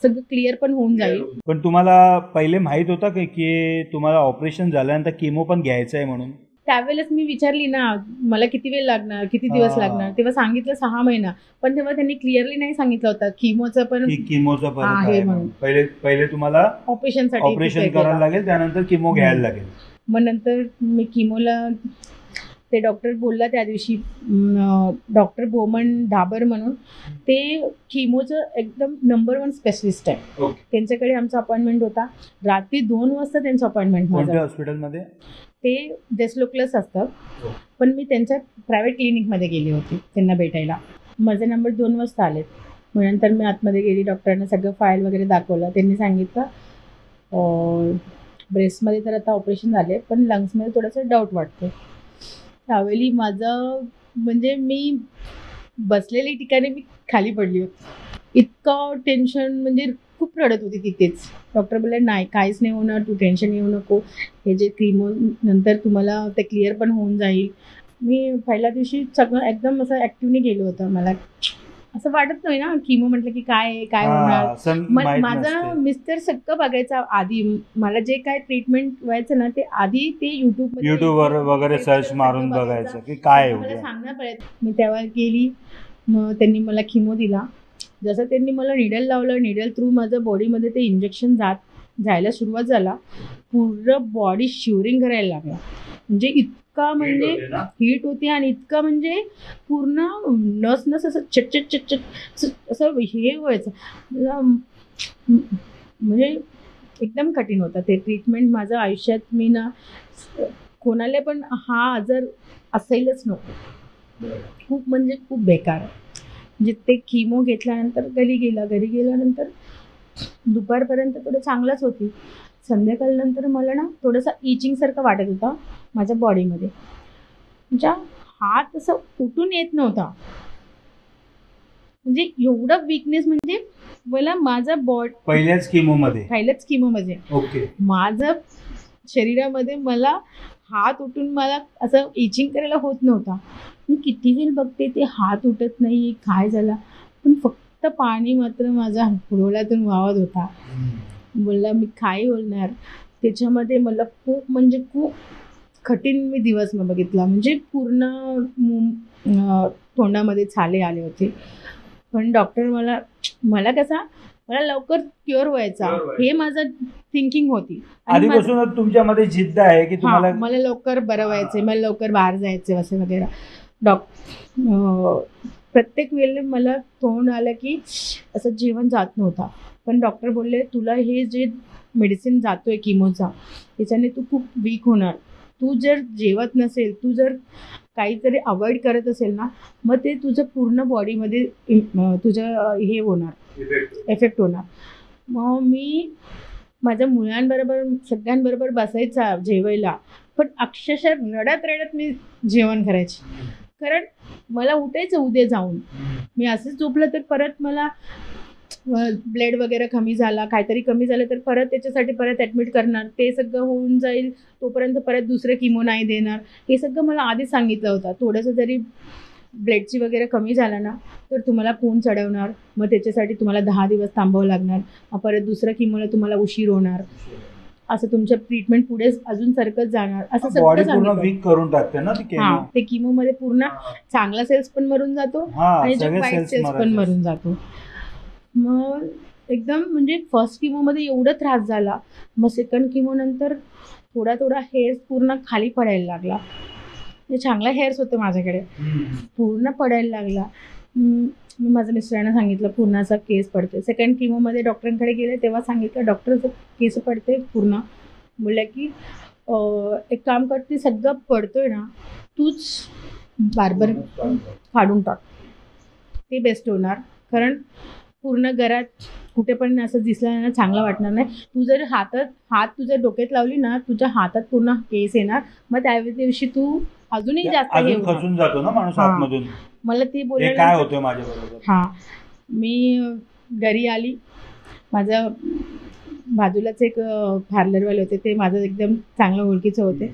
सगळं क्लिअर पण होऊन जाईल। पण तुम्हाला पहिले माहीत होता की तुम्हाला ऑपरेशन झाल्यानंतर कीमो पण घ्यायचं आहे म्हणून? त्यावेळेस मी विचारली ना मला किती वेळ लागणार, किती दिवस लागणार, तेव्हा सांगितलं 6 महिना, पण तेव्हा त्यांनी क्लिअरली नाही सांगितलं होतं कीमोचं पण आहे म्हणून। पहिले तुम्हाला ऑपरेशन करायला लागेल, त्यानंतर कीमो घ्यायला लागेल। मग नंतर मी कीमोला ते डॉक्टर बोलला त्या दिवशी, डॉक्टर बोमन धाबर म्हणून, ते कीमोचं एकदम नंबर 1 स्पेशलिस्ट आहे, त्यांच्याकडे आमचा अपॉइंटमेंट होता, रात्री 2 वाजता त्यांचं अपॉइंटमेंट माझं। हॉस्पिटलमध्ये ते डेस्लोक्लस असतं, पण मी त्यांच्या प्रायव्हेट क्लिनिकमध्ये गेली होती त्यांना भेटायला, माझे नंबर 2 वाजता आलेत। मग नंतर मी आतमध्ये गेली, डॉक्टरांना सगळं फाईल वगैरे दाखवलं, त्यांनी सांगितलं ब्रेस्टमध्ये तर आता ऑपरेशन झाले, पण लंग्समध्ये थोडंसं डाऊट वाटतं। त्यावेळी माझं म्हणजे मी बसलेली ठिकाणी मी खाली पडली होती, इतकं टेन्शन, म्हणजे खूप रडत होती तिथेच। डॉक्टर बोलले नाही काहीच नाही होणार, तू टेन्शन घेऊ नको, हे जे कीमो नंतर तुम्हाला ते क्लिअर पण होऊन जाईल। मी पहिल्या दिवशी सगळं एकदम असं ॲक्टिव्हली गेलो होतं, मला असं वाटत नाही ना कीमो म्हटलं की काय होणार। माझा मिस्टर सगळं बघायचा आधी, मला जे काय ट्रीटमेंट व्हायचं ना ते आधी ते युट्यूबवर वगैरे सर्च मारून बघायचं की काय मला सांगणार पडेल। मी तेव्हा गेली, मग त्यांनी मला कीमो दिला, जसं त्यांनी मला निडल लावलं, निडल थ्रू माझं बॉडीमध्ये ते इंजेक्शन जायला सुरुवात झाला, पूर्ण बॉडी शिवरिंग करायला लागला, म्हणजे इतका म्हणजे हीट होती आणि इतका म्हणजे पूर्ण नस असं चटचट असं हे व्हायचं, म्हणजे एकदम कठीण होतं ते ट्रीटमेंट माझं आयुष्यात। मी ना कोणाला पण हा आजार असेलच नको, खूप म्हणजे खूप बेकार। म्हणजे ते कीमो घेतल्यानंतर घरी गेल्यानंतर दुपारपर्यंत थोडं चांगलंच होती, संध्याकाळनंतर मला ना थोडंसं इचिंगसारखं वाटत होतं माझ्या बॉडीमध्ये, म्हणजे हात असं उठून येत नव्हता, म्हणजे एवढा वीकनेस, म्हणजे मला माझा पहिल्याच कीमोमध्ये ओके माझं शरीरामध्ये मला हात उठून मला असं इचिंग करायला होत नव्हता। मी किती वेळ बघते ते हात उठत नाही, काय झाला, पण फक्त पाणी मात्र माझ्या डोळ्यातून वाहत होता। बोलला मी काय बोलणार, त्याच्यामध्ये मला खूप म्हणजे खूप कठीण मी दिवस बघितला, म्हणजे पूर्ण तोंडामध्ये छाले आले होते, पण डॉक्टर मला लवकर क्युअर व्हायचा हे माझं थिंकिंग होती, आधीपासूनच तुमच्यामध्ये जिद्द आहे की तुम्हाला मला लवकर बरं व्हायचंय, मला लवकर बाहेर जायचं असं वगैरे। प्रत्येक वेळेला मला तोंड आलं की असं जेवण जात नव्हता, पण डॉक्टर बोलले तुला हे जे मेडिसिन जातोय कीमोचा त्याच्याने तू खूप वीक होणार, तू जर जेवत नसेल, तू जर काहीतरी अवॉइड करत असेल ना, मग ते तुझं पूर्ण बॉडीमध्ये तुझं हे होणार, इफेक्ट होणार। मग मी माझ्या मुलांबरोबर सगळ्यांबरोबर बसायचा जेवायला, पण अक्षरशः रडत मी जेवण करायचे, कारण मला उठायचं उद्या जाऊन, मी असंच झोपलं तर परत मला ब्लड वगैरे कमी झाला, काहीतरी कमी झालं तर परत त्याच्यासाठी परत ॲडमिट करणार, ते सगळं होऊन जाईल तोपर्यंत परत दुसरं कीमो नाही देणार, हे सगळं मला आधीच सांगितलं होतं। थोडंसं जरी ब्लडची वगैरे कमी झालं ना तर तुम्हाला खून चढवणार, मग त्याच्यासाठी तुम्हाला 10 दिवस थांबावं लागणार, मग परत दुसरं कीमोला तुम्हाला उशीर होणार, असं तुमच्या ट्रीटमेंट पुढे अजून सरकत जाणार असं बॉडी सगळं पूर्ण सांगितलं. वीक करून टाकते ना ती हा केमो. ते किमो मध्ये पूर्ण चांगला सेल्स पण मरून जातो हा आणि जो सगळे वाईट सेल्स सेल्स पण मरायचे. मरून जातो. मग एकदम म्हणजे फर्स्ट किमोमध्ये एवढा त्रास झाला. मग सेकंड किमो नंतर थोडा थोडा हेअर्स पूर्ण खाली पडायला लागला. म्हणजे चांगला हेअर्स होते माझ्याकडे, पूर्ण पडायला लागला. मी माझ्या मिस्टरांना सांगितलं पूर्ण असा केस पडते. सेकंड किमोमध्ये डॉक्टरांकडे गेले तेव्हा सांगितलं डॉक्टर केस पडते पूर्ण. बोलल्या की एक काम कर, ते सगळं पडतोय ना तूच बार्बर काढून टाक, ते बेस्ट होणार. कारण पूर्ण घरात कुठे पण असं दिसलं ना चांगलं वाटणार नाही. तू जर हात तुझ्या डोक्यात लावली ना तुझ्या हातात पूर्ण केस येणार. मग त्या दिवशी तू अजूनही जास्त हे अजून होणार. खचून जातो ना माणूस हा. आतमधून. मला ते हे बोलायला काय होतंय माझ्या बरोबर. हां, मी घरी आली. माझं बाजूलाच एक पार्लरवाले होते, ते माझं एकदम चांगलं ओळखीचे होते.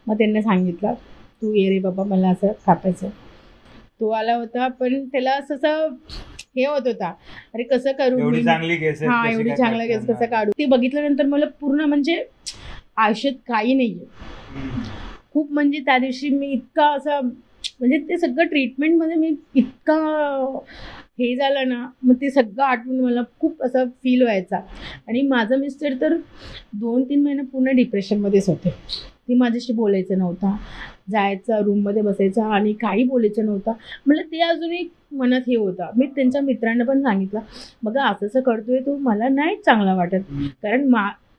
मग त्यांना सांगितलं तू ये रे बाबा मला असं कापायचं. तो आला होता पण त्याला असं हे होत होता, अरे कसं करू एवढी मी. चांगली केस आहेत, हां, कशी एवढी काय चांगलं केस करणार? कसं काढू. ते बघितल्यानंतर मला पूर्ण म्हणजे आयुष्यात काही नाही आहे. खूप म्हणजे त्या दिवशी मी इतका असं म्हणजे ते सगळं ट्रीटमेंटमध्ये मी इतका हे झालं ना, मग ते सगळं आठवून मला खूप असं फील व्हायचा. आणि माझं मिस्टर तर 2-3 महिने पूर्ण डिप्रेशनमध्येच होते. ती माझ्याशी बोलायचं नव्हता, जायचा रूममध्ये बसायचा आणि काही बोलायचं नव्हता. मला ते अजूनही मनात हे होतं. मी त्यांच्या मित्रांना पण सांगितलं, बघा असं असं करतोय तो, मला नाही चांगला वाटत. कारण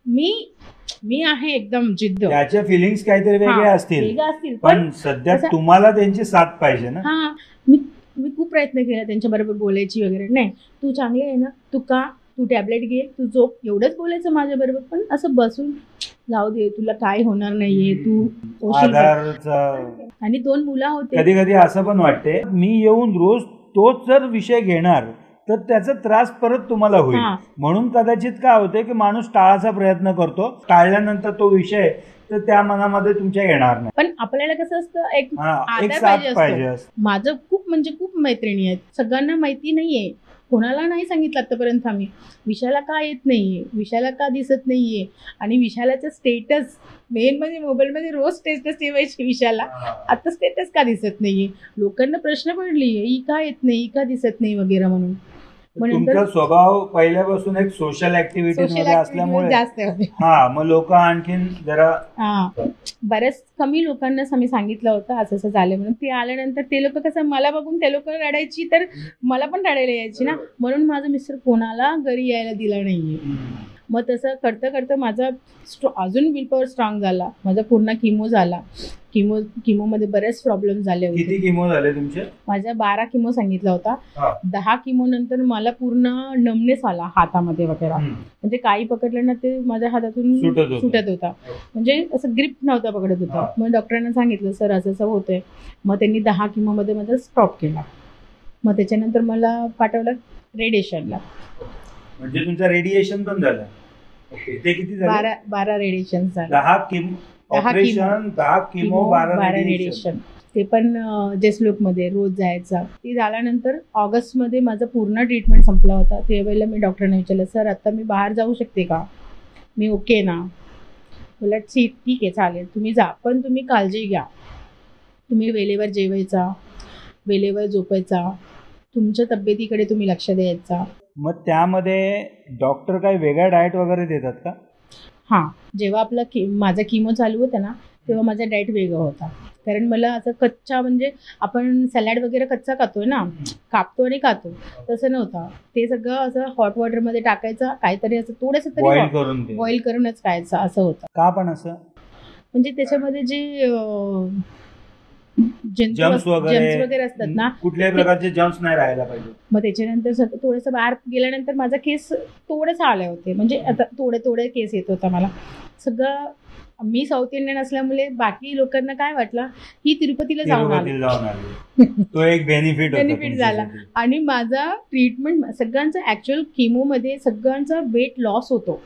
मी आहे एकदम जिद्द. त्याच्या फिलिंग्स काहीतरी वेगळे असतील, वेगळं असतील पण सध्या असं- तुम्हाला त्यांची साथ पाहिजे ना. हां, मी खूप प्रयत्न केला त्यांच्याबरोबर बोलायची वगैरे. नाही तू चांगली आहे ना, तू टॅबलेट घे, तू झोप, एवढंच बोलायचं माझ्याबरोबर. पण असं बसून जाऊ दे, तुला काय होणार नाहीये, तू होशील का? आधारचा आणि 2 मुलं होते. कधी कधी असं पण वाटते, मी येऊन रोज तोच जर विषय घेणार तर त्याचा त्रास परत तुम्हाला होईल. हां. म्हणून कदाचित काय होते की माणूस टाळायचा प्रयत्न करतो, टाळल्यानंतर तो विषय तर त्या मनामध्ये तुमच्या येणार नाही. पण आपल्याला कसं असतं, एक हा, एक आधार साथ पाहिजे असतो. असतो. माझं खूप म्हणजे खूप मैत्रिणी आहेत, सगळ्यांना माहिती नाहीये. कोणाला नाही सांगितलं आतापर्यंत आम्ही. विशाला का येत नाहीये, विशाला का दिसत नाहीये. आणि विशालाचं स्टेटस मेन म्हणजे मोबाईलमध्ये रोज स्टेटस ठेवायचे विशाला. आता स्टेटस का दिसत नाहीये. लोकांना प्रश्न पडली ही का येत नाही, ही का दिसत नाही वगैरे म्हणून. मग नंतर तुमचा स्वभाव पहिल्यापासून एक सोशल ऍक्टिव्हिटीज सोशल मध्ये असल्यामुळे जास्त होते. हा, मग लोक आणखीन जरा हां, बऱ्याच कमी लोकांनाच आम्ही सांगितलं होतं असं असं झालं म्हणून. ते आल्यानंतर ते लोक कसं मला बघून ते लोक रडायची, तर मला पण रडायला यायची ना. म्हणून माझं मिस्टर कोणाला घरी यायला दिलं नाहीये. मग तसं करता करता माझा अजून विल पॉवर स्ट्रॉंग झाला. माझा पूर्ण किमो झाला. किमोमध्ये बरेच प्रॉब्लेम झाले किती होते. किमो झाले तुमचे? माझ्या 12 किमो सांगितला होता. हा. 10 किमो नंतर मला पूर्ण नमनेस आला हातामध्ये वगैरे. म्हणजे काही पकडलं ना ते माझ्या हातातून सुटत होता. म्हणजे असं ग्रिप नव्हता पकडत होता. हा. मग डॉक्टरांना सांगितलं सर असं असं होतंय. मग त्यांनी 10 किमोमध्ये माझा स्टॉप केला. मग त्याच्यानंतर मला पाठवलं रेडिएशनला. म्हणजे तुमचं रेडिएशन पण झालं. ते किती झालं? 12 रेडिएशन झालं. 10 किमो ऑपरेशन, 10 किमो, 12 रेडिएशन. ते पण जेसलोकमध्ये रोज जायचा. ते झाल्यानंतर ऑगस्टमध्ये माझा पूर्ण ट्रीटमेंट संपला होता. त्यावेळेला मी डॉक्टरांना विचारलं सर आता मी बाहेर जाऊ शकते का, मी ओके ना. बोला ठीक आहे चालेल तुम्ही जा, पण तुम्ही काळजी घ्या. तुम्ही वेळेवर जेवायचा, वेळेवर झोपायचा, तुमच्या तब्येतीकडे तुम्ही लक्ष द्यायचा. मग त्यामध्ये डॉक्टर काही वेगळा डाएट वगैरे देतात का? हां, जेव्हा माझा किमो चालू होता ना तेव्हा माझा डाएट वेगळा होता. कारण मला असं कच्चा म्हणजे आपण सॅलड वगैरे कच्चा खातोय ना, कापतो आणि खातो, तसं नव्हतं. ते सगळं असं हॉट वॉटरमध्ये टाकायचं, काहीतरी असं थोडंसं बॉईल तरी करून ते. बॉईल करूनच खायचं असं होतं. का पण असं? म्हणजे त्याच्यामध्ये जे जम्स वगैरे असतात ना, कुठल्याही प्रकारचे जम्स नाही राहायला पाहिजे. मग त्याच्यानंतर थोडंसं बाहेर गेल्यानंतर माझा केस थोडेसे आले होते. म्हणजे आता थोडे केस येत होता मला. सगळं मी साऊथ इंडियन असल्यामुळे बाकी लोकांना काय वाटलं ही तिरुपतीला जाऊन आले. तो एक बेनिफिट झाला. आणि माझा ट्रीटमेंट सगळ्यांचा ऍक्च्युअल किमोमध्ये वेट लॉस होतो.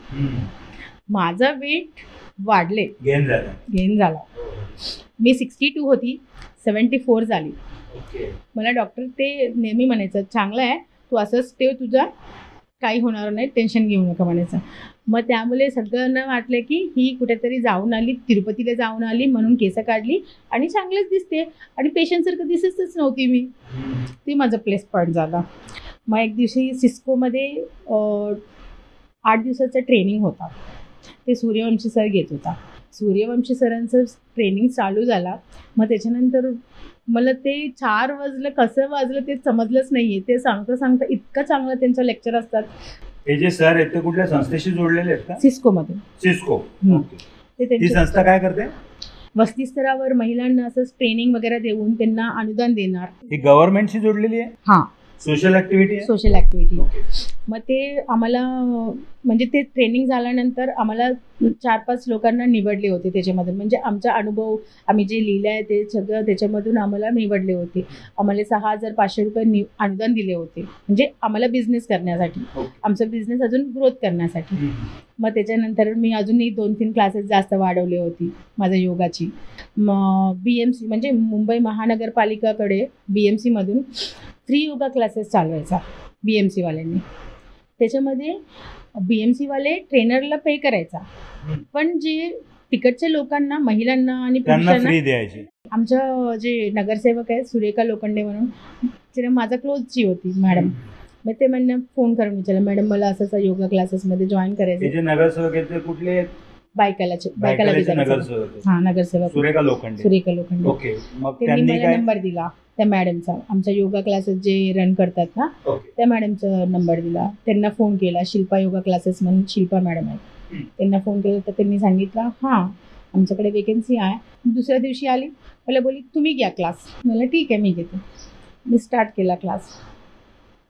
माझा वेट वाढले, गेन झाला. मी 62 होती, 74 झाली. मला डॉक्टर ते नेहमी म्हणायचं चांगलं आहे तू असंच ठेव, तुझा काही होणार नाही, टेन्शन घेऊ नका म्हणायचं. मग त्यामुळे सगळ्यांना वाटलं की ही कुठेतरी जाऊन आली, तिरुपतीला जाऊन आली म्हणून केस काढली आणि चांगलेच दिसते, आणि पेशंटसारखं दिसतच नव्हती मी. ते माझं प्लस पॉईंट झाला. मग एक दिवशी सिस्कोमध्ये 8 दिवसाचं ट्रेनिंग होता. ते सूर्यवंशी सर घेत होता. सूर्यवंशी सरांचं ट्रेनिंग चालू झाला. मग त्याच्यानंतर मला ते 4 वाजलं, कसं वाजलं ते समजलंच नाही आहे. ते सांगता इतकं चांगलं त्यांचं लेक्चर असतात. हे जे सर आहेत ते कुठल्या संस्थेशी जोडलेले आहेत का? सिस्कोमध्ये. सिस्को. ते ती त्यांची संस्था काय करते? वस्ती स्तरावर महिलांना असं ट्रेनिंग वगैरे देऊन त्यांना अनुदान देणार. ही गव्हर्नमेंटशी जोडलेली आहे? हां, सोशल ऍक्टिव्हिटी आहे? Social activity. मग ते आम्हाला म्हणजे ते ट्रेनिंग झाल्यानंतर आम्हाला 4-5 लोकांना निवडले होते त्याच्यामधून. म्हणजे आमचा अनुभव आम्ही जे लिहिलं आहे ते सगळं त्याच्यामधून आम्हाला निवडले होते. आम्हाला 6,500 रुपये अनुदान दिले होते, म्हणजे आम्हाला बिझनेस करण्यासाठी, आमचा बिझनेस अजून ग्रोथ करण्यासाठी. मग त्याच्यानंतर मी अजूनही 2-3 क्लासेस जास्त वाढवली होती माझ्या योगाची. मग BMC म्हणजे मुंबई महानगरपालिकाकडे BMCमधून फ्री योगा क्लासेस चालवायचा BMC वाल्यांनी. त्याच्यामध्ये BMC वाले ट्रेनरला पे करायचा, पण जे तिकडच्या लोकांना, महिलांना आणि त्यांना पुरुषांना फ्री द्यायची. आमच्या जे नगरसेवक आहेत सुरेखा लोखंडे म्हणून, तिने माझा क्लोजची होती मॅडम. मग ते मला फोन करून विचारलं, मॅडम मला असं योगा क्लासेसमध्ये जॉईन हे करायचं. जे नगरसेवक आहेत ते कुठले आहेत? बायकाला बायकाचे नगरसेवक आहेत. हां, नगरसेवक सुरेखा लोखंडे. सुरेखा लोखंडे. ओके. मग त्यांनी त्यांनी मला काय? नंबर दिला त्या मॅडमचा. आमच्या योगा क्लासेस जे रन करतात ना, ओके. त्या मॅडमचा नंबर दिला. त्यांना फोन केला, शिल्पा योगा क्लासेस म्हणून शिल्पा मॅडम आहेत. त्यांना फोन केला तर त्यांनी सांगितलं हां आमच्याकडे वेकेन्सी आहे. दुसऱ्या दिवशी आली, मला बोलली तुम्ही घ्या क्लास. मला ठीक आहे मी घेते. मी स्टार्ट केला क्लास.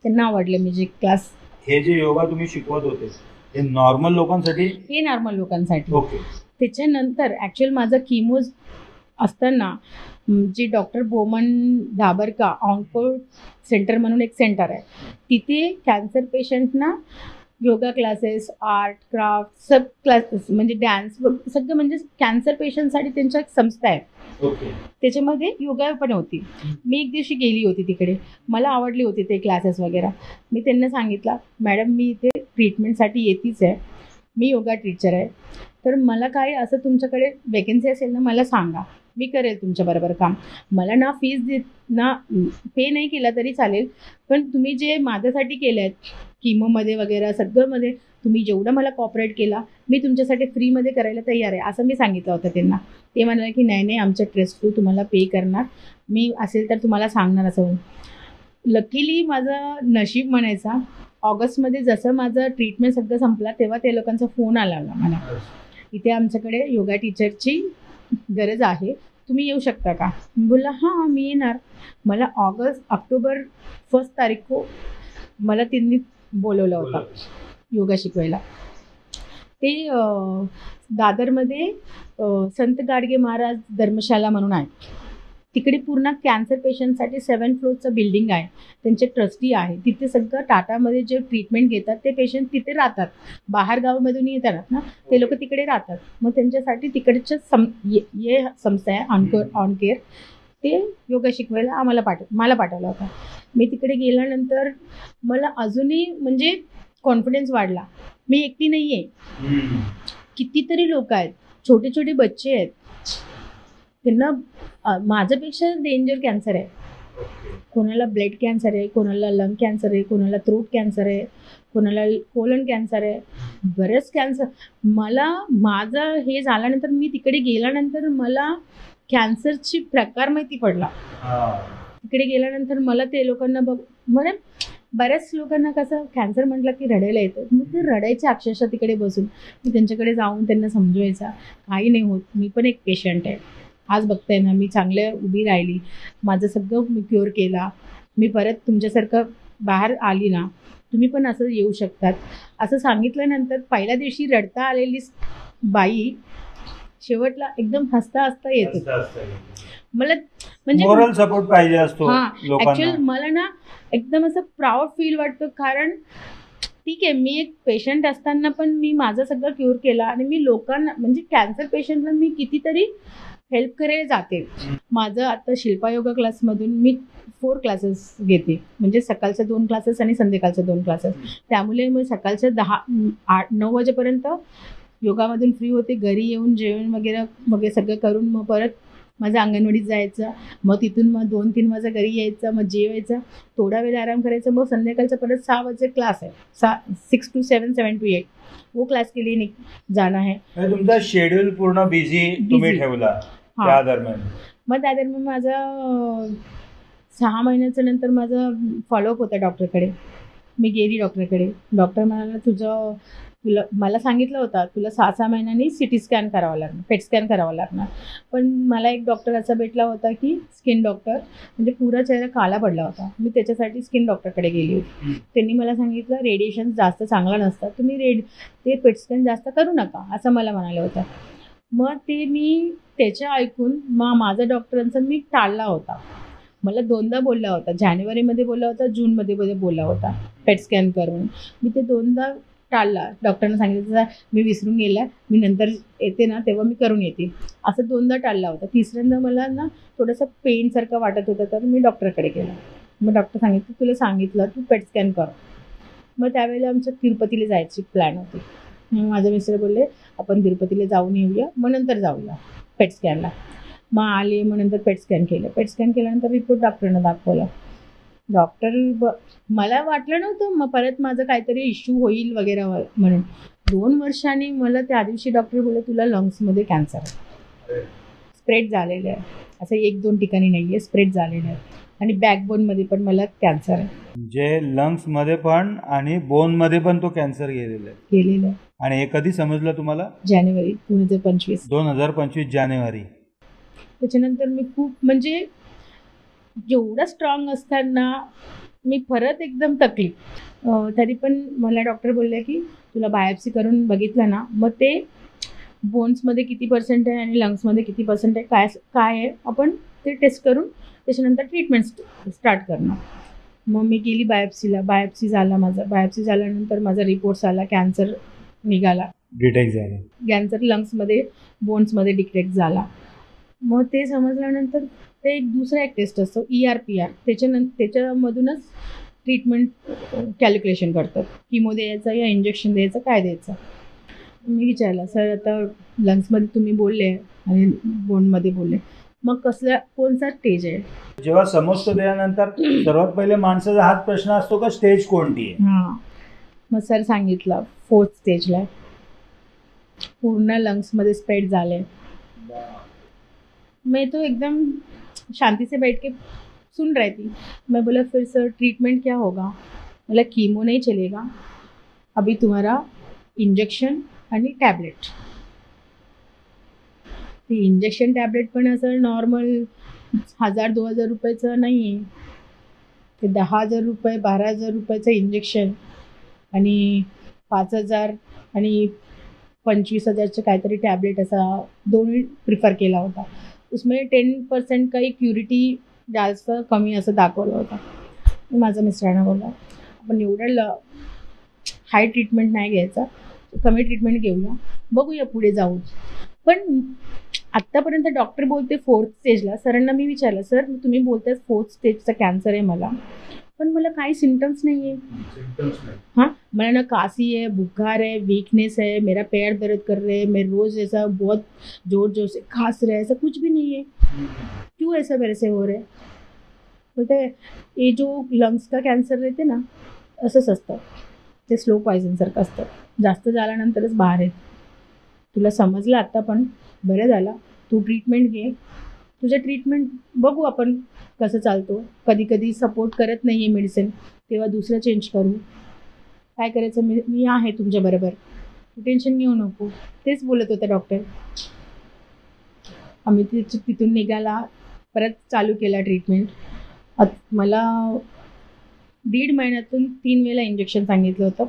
त्यांना आवडले मी जे क्लास. हे जे योगा तुम्ही शिकवत होते हे नॉर्मल लोकांसाठी? हे नॉर्मल लोकांसाठी. ओके. त्याच्यानंतर ॲक्च्युअल माझं किमो असताना जे डॉक्टर बोमन धाबरका ऑन्को सेंटर म्हणून एक सेंटर आहे, तिथे कॅन्सर पेशंटना योगा क्लासेस, आर्ट, क्राफ्ट सब क्लासेस म्हणजे डान्स सगळं, म्हणजे कॅन्सर पेशंटसाठी त्यांच्या एक संस्था आहे. ओके. त्याच्यामध्ये योगा पण होती. मी एक दिवशी गेली होती तिकडे, मला आवडली होती ते क्लासेस वगैरे. मी त्यांना सांगितलं मॅडम मी इथे ट्रीटमेंटसाठी येतीच आहे, मी योगा टीचर आहे, तर मला काय असं तुमच्याकडे वेकेन्सी असेल ना मला सांगा, मी करेल तुमच्याबरोबर काम. मला ना फीस ना पे नाही केला तरी चालेल, पण तुम्ही जे माझ्यासाठी केलं आहे किमोमध्ये वगैरे सगळंमध्ये तुम्ही जेवढं मला कॉपरेट केला मी तुमच्यासाठी फ्रीमध्ये करायला तयार आहे असं मी सांगितलं होतं त्यांना. ते म्हणाले की नाही आमच्या ट्रस्ट थ्रू तुम्हाला पे करणार, मी असेल तर तुम्हाला सांगणार असं. लकीली माझं नशीब म्हणायचा, ऑगस्टमध्ये जसं माझं ट्रीटमेंट सगळं संपला तेव्हा ते लोकांचा फोन आला मला, इथे आमच्याकडे योगा टीचरची गरज आहे, तुम्ही येऊ शकता का? मी बोलला हां मी येणार. मला ऑक्टोबर 1 तारीख को मला त्यांनी बोलवलं होतं योगा शिकवायला. ते दादरमध्ये संत गाडगे महाराज धर्मशाला म्हणून आहे. तिकडे पूर्ण कॅन्सर पेशंटसाठी 7 फ्लोअरचं बिल्डिंग आहे, त्यांचे ट्रस्टी आहे. तिथे सगळं टाटामध्ये जे ट्रीटमेंट घेतात ते पेशंट तिथे राहतात, बाहेर गावामधून येतात ना ते लोक तिकडे राहतात. मग त्यांच्यासाठी तिकडच्या हे संस्था आहे ऑन केअर, ते योगा शिकवायला मला पाठवलं होतं. मी तिकडे गेल्यानंतर मला अजूनही म्हणजे कॉन्फिडन्स वाढला. मी एकटी नाही आहे, कितीतरी लोक आहेत, छोटे छोटे बच्चे आहेत, त्यांना माझ्यापेक्षा डेंजर कॅन्सर आहे. कोणाला ब्लड कॅन्सर आहे, कोणाला लंग कॅन्सर आहे, कोणाला थ्रोट कॅन्सर आहे, कोणाला कोलन कॅन्सर आहे, बरेच कॅन्सर. माझं हे झाल्यानंतर मी तिकडे गेल्यानंतर मला कॅन्सरची प्रकार माहिती पडला. तिकडे गेल्यानंतर मला ते लोकांना म्हणजे बऱ्याच लोकांना कसं कॅन्सर म्हटलं की रडायला येतं, मग ते रडायचे अक्षरशः तिकडे बसून. मी त्यांच्याकडे जाऊन त्यांना समजवायचा काही नाही होत, मी पण एक पेशंट आहे, आज बघताय ना मी चांगल्या उभी राहिली, माझं सगळं मी क्युअर केला, मी परत तुमच्यासारखं बाहेर आली ना, तुम्ही पण असं येऊ शकतात असं सांगितल्यानंतर पहिल्या दिवशी रडता आलेली बाई शेवटला एकदम हसता हसता येते. मला म्हणजे मोरल सपोर्ट पाहिजे असतो लोकांना. ऍक्च्युअल मला ना एकदम असं प्राऊड फील वाटतं, कारण ठीक आहे मी एक पेशंट असताना पण मी माझं सगळं क्युअर केला आणि मी लोकांना म्हणजे कॅन्सर पेशंटला मी कितीतरी हेल्प करायला जाते. माझं आता शिल्पा योगा क्लासमधून मी 4 क्लासेस घेते, म्हणजे सकाळचे 2 क्लासेस आणि संध्याकाळचे 2 क्लासेस. त्यामुळे मी सकाळच्या 8-9 वाजेपर्यंत योगामधून फ्री होते. घरी येऊन जेवण वगैरे सगळं करून मग परत माझं अंगणवाडीत जायचं. मग तिथून मग 2-3 वाजता घरी यायचं, मग जेवायचं, थोडा वेळ आराम करायचा. मग संध्याकाळचा परत 6 वाजे क्लास आहे. 6 to 7, 7 to 8 वो क्लास के लिए जाना है. म्हणजे तुमचा शेड्यूल पूर्ण बिझी तुम्ही Busy. ठेवला हां. त्या दरम्यान. मग त्या दरम्यान माझा 6 महिन्याच्या नंतर माझा फॉलोअप होता डॉक्टरकडे. मी गेली डॉक्टरकडे. डॉक्टर म्हणाला मला सांगितलं होतं तुला 6-6 महिन्यांनी CT स्कॅन करावा लागणार, पेट स्कॅन करावा लागणार. पण मला एक डॉक्टर असा भेटला होता की स्किन डॉक्टर, म्हणजे पुरा चेहरा काळा पडला होता. मी त्याच्यासाठी स्किन डॉक्टरकडे गेली होती. त्यांनी मला सांगितलं रेडिएशन जास्त चांगला नसतं, तुम्ही ते पेट स्कॅन जास्त करू नका असं मला म्हणाले होतं. मग ते मी त्याच्या ऐकून माझा डॉक्टरांचा मी टाळला होता. मला 2दा बोलला होता, जानेवारीमध्ये बोलला होता, जूनमध्ये बोलला होता पेट स्कॅन करून. मी ते 2दा टाळला. डॉक्टरनं सांगितलं मी विसरून गेला, मी नंतर येते ना तेव्हा मी करून येते, असं 2दा टाळला होता. तिसऱ्यांदा मला ना थोडंसं पेनसारखं वाटत होतं, तर मी डॉक्टरकडे गेला. मग डॉक्टर सांगितलं तुला सांगितलं तू पेट स्कॅन कर. मग त्यावेळेला आमचं तिरुपतीला जायची प्लॅन होती. मग माझे मिस्टर बोलले आपण तिरुपतीला जाऊन येऊया, मग नंतर जाऊया पेट स्कॅनला. मग आले, मग नंतर पेट स्कॅन केलं. पेट स्कॅन केल्यानंतर रिपोर्ट डॉक्टरनं दाखवला. मला वाटलं नव्हतं मग परत माझं काहीतरी इश्यू होईल वगैरे म्हणून. 2 वर्षांनी मला त्या दिवशी डॉक्टर बोलले तुला लंग्समध्ये कॅन्सर आहे, स्प्रेड झालेलं आहे. असं 1-2 ठिकाणी नाही आहे, स्प्रेड झालेलं आहे. आणि बॅकबोनमध्ये पण मला कॅन्सर आहे. म्हणजे लंग्समध्ये पण आणि बोनमध्ये पण तो कॅन्सर गेलेला आहे. आणि हे कधी समजलं तुम्हाला? जानेवारी 2025. 2025 जानेवारी. त्याच्यानंतर मी खूप म्हणजे जेवढं स्ट्रॉंग असताना मी परत एकदम थकली. तरी पण मला डॉक्टर बोलले की तुला बायोप्सी करून बघितलं ना, मग ते बोन्समध्ये किती पर्सेंट आहे आणि लंग्समध्ये किती पर्सेंट आहे काय आहे आपण ते टेस्ट करून त्याच्यानंतर ट्रीटमेंट स्टार्ट करणार. मग मी गेली बायोप्सीला. बायोप्सी झाल्यानंतर माझा रिपोर्ट्स आला, कॅन्सर निघाला, डिटेक्ट झालं. कॅन्सर लंग्समध्ये बोन्समध्ये डिटेक्ट झाला. मग ते समजल्यानंतर ते एक दुसरा एक टेस्ट असतो ERPR, त्याच्यामधूनच ट्रीटमेंट कॅल्क्युलेशन करतात, किमो द्यायचं या इंजेक्शन द्यायचं काय द्यायचं. मी विचारलं सर आता लंग्समध्ये तुम्ही बोलले आणि बोनमध्ये बोलले, मग कोणता स्टेज आहे. जेव्हा समजतो त्यानंतर सर्वात पहिले माणसाचा हाच प्रश्न असतो का स्टेज कोणती आहे. हां, मग सर सांगितलं 4th स्टेजला पूर्ण लंग्समध्ये स्प्रेड झाले. मैं तो एकदम शांति से बैठ के सुन रही थी. मैं बोला फिर सर ट्रीटमेंट क्या होगा. बोला कीमो नहीं चलेगा, अभी तुम्हारा इंजेक्शन आणि टॅबलेट. ते इंजेक्शन टॅबलेट पण असं नॉर्मल 1000-2000 रुपयाचं नाही आहे. ते 10,000 रुपये 12,000 रुपयाचं इंजेक्शन आणि 5,000 आणि 25,000चं काहीतरी टॅबलेट असा दोन्ही प्रिफर केला होता. उसमें 10% काही क्युरिटी जास्त कमी असं दाखवलं होतं. माझ्या मिस्टरांना बोलला आपण एवढं हाय ट्रीटमेंट नाही घ्यायचं, कमी ट्रीटमेंट घेऊया, बघूया पुढे जाऊन. पण आत्तापर्यंत डॉक्टर बोलते 4th स्टेजला. सरांना मी विचारलं सर तुम्ही बोलताय 4th स्टेजचा कॅन्सर आहे मला, पण मला काही सिम्टम्स नहीं है. हाँ, मैंने ना खांसी है, बुखार है, वीकनेस है, मेरा पैर दर्द कर रहे हैं, मैं रोज़ ऐसा बहुत जोर जोर से खांस रहा है, ऐसा कुछ भी नहीं है, क्यों ऐसा मेरे से हो रहा है. बोलते हैं ये जो लंग्स का कॅन्सर रहते ना असंच असतं, ते स्लो पॉयझनसारखं असतं, जास्त झाल्यानंतरच बाहेर आहे. तुला समजलं आत्ता पण बरं झालं, तू ट्रीटमेंट घे, तुझं ट्रीटमेंट बघू आपण कसं चालतो. कधी कधी सपोर्ट करत नाही आहे मेडिसिन, तेव्हा दुसरं चेंज करू, काय करायचं मी आहे तुमच्याबरोबर, तू टेन्शन घेऊ नको, तेच बोलत होता डॉक्टर. आम्ही तिथून निघाला, परत चालू केला ट्रीटमेंट. मला 1.5 महिन्यातून 3 वेळेला इंजेक्शन सांगितलं होतं.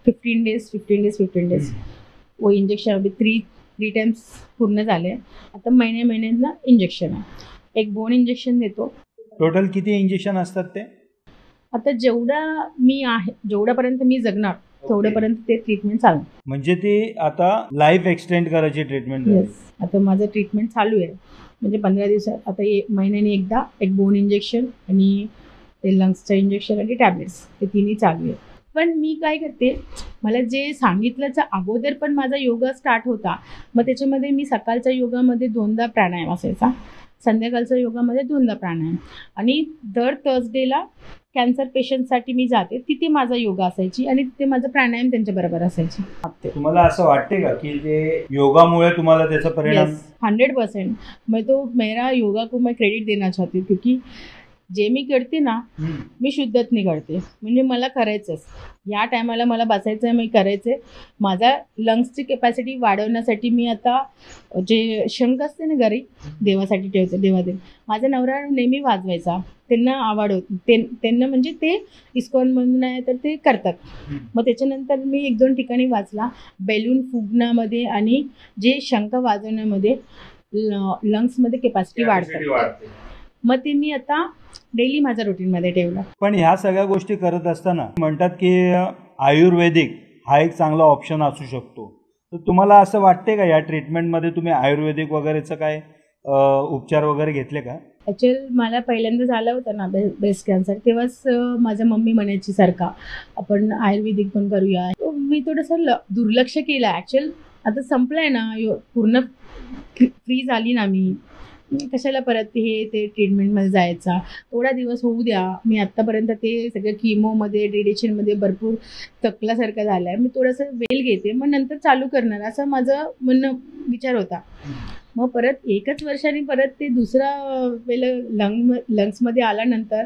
15 days. वो इंजेक्शन अभी 3 times पूर्ण झाले. आता महिन्यानं इंजेक्शन आहे. एक बोन इंजेक्शन देतो. टोटल किती इंजेक्शन असतात ते? आता जेवढ्यापर्यंत मी जगणार तेवढ्यापर्यंत ते ट्रीटमेंट चालू. म्हणजे ती आता लाईफ एक्सटेंड करायची ट्रीटमेंट झाली. येस, आता माझं ट्रीटमेंट चालू आहे. म्हणजे 15 दिवसात आता महिन्यानी एकदा एक बोन इंजेक्शन आणि ते लंग्सचं इंजेक्शन आणि टॅब्लेट्स ते तिन्ही चालू आहे. पण मी काय करते, मला जे सांगितल्याच्या अगोदर पण माझा योगा स्टार्ट होता. मग त्याच्यामध्ये मी सकाळच्या योगामध्ये 2दा प्राणायाम असायचा, संध्याकाळच्या योगामध्ये 2दा प्राणायाम, आणि दर थर्सडेला कॅन्सर पेशंटसाठी मी जाते, तिथे माझा योगा असायची आणि तिथे माझं प्राणायाम त्यांच्याबरोबर असायची. तुम्हाला असं वाटते का की ते योगामुळे तुम्हाला त्याचा परिणाम? यस, 100%. मैं तो मेरा योगा को मैं क्रेडिट देना चाहती हूँ, क्योंकि जे मी करते ना, मी शुद्धतनी करते. म्हणजे मला करायचंच, या टायमाला मला बसायचं आहे, मी करायचं आहे. माझा लंग्सची कॅपॅसिटी वाढवण्यासाठी मी आता जे शंख असते ना घरी देवासाठी ठेवते, देवादेव. माझा नवरा नेहमी वाजवायचा, त्यांना आवड होती, त्यांना म्हणजे ते इस्कॉन म्हणून आहे तर ते करतात. मग त्याच्यानंतर मी 1-2 ठिकाणी वाचला, बेलून फुगण्यामध्ये आणि जे शंख वाजवण्यामध्ये लंग्समध्ये कॅपॅसिटी वाढते. मग ते मी आता डेली माझ्या रुटीनमध्ये ठेवलं. पण ह्या सगळ्या गोष्टी करत असताना म्हणतात की आयुर्वेदिक हा एक चांगला ऑप्शन असू शकतो. तर तुम्हाला असं वाटते का या ट्रीटमेंटमध्ये तुम्ही आयुर्वेदिक वगैरेचं काय उपचार वगैरे घेतले का? ॲक्च्युअल मला पहिल्यांदा झालं होतं ना ब्रेस्ट कॅन्सर, तेव्हाच माझ्या मम्मी म्हणायची सारखा आपण आयुर्वेदिक पण करूया. मी थोडंसं दुर्लक्ष केलं. ॲक्च्युअल आता संपलं आहे ना, पूर्ण फ्री झाली ना मी, कशाला परत ते ट्रीटमेंटमध्ये जायचा. थोडा दिवस होऊ द्या. मी आत्तापर्यंत ते सगळं किमोमध्ये रेडिएशनमध्ये भरपूर थकल्यासारखं झालं आहे. मी थोडंसं वेळ घेते, मग नंतर चालू करणार, असं माझं विचार होता. मग परत 1च वर्षाने परत ते दुसरा वेळेला लंग्समध्ये आल्यानंतर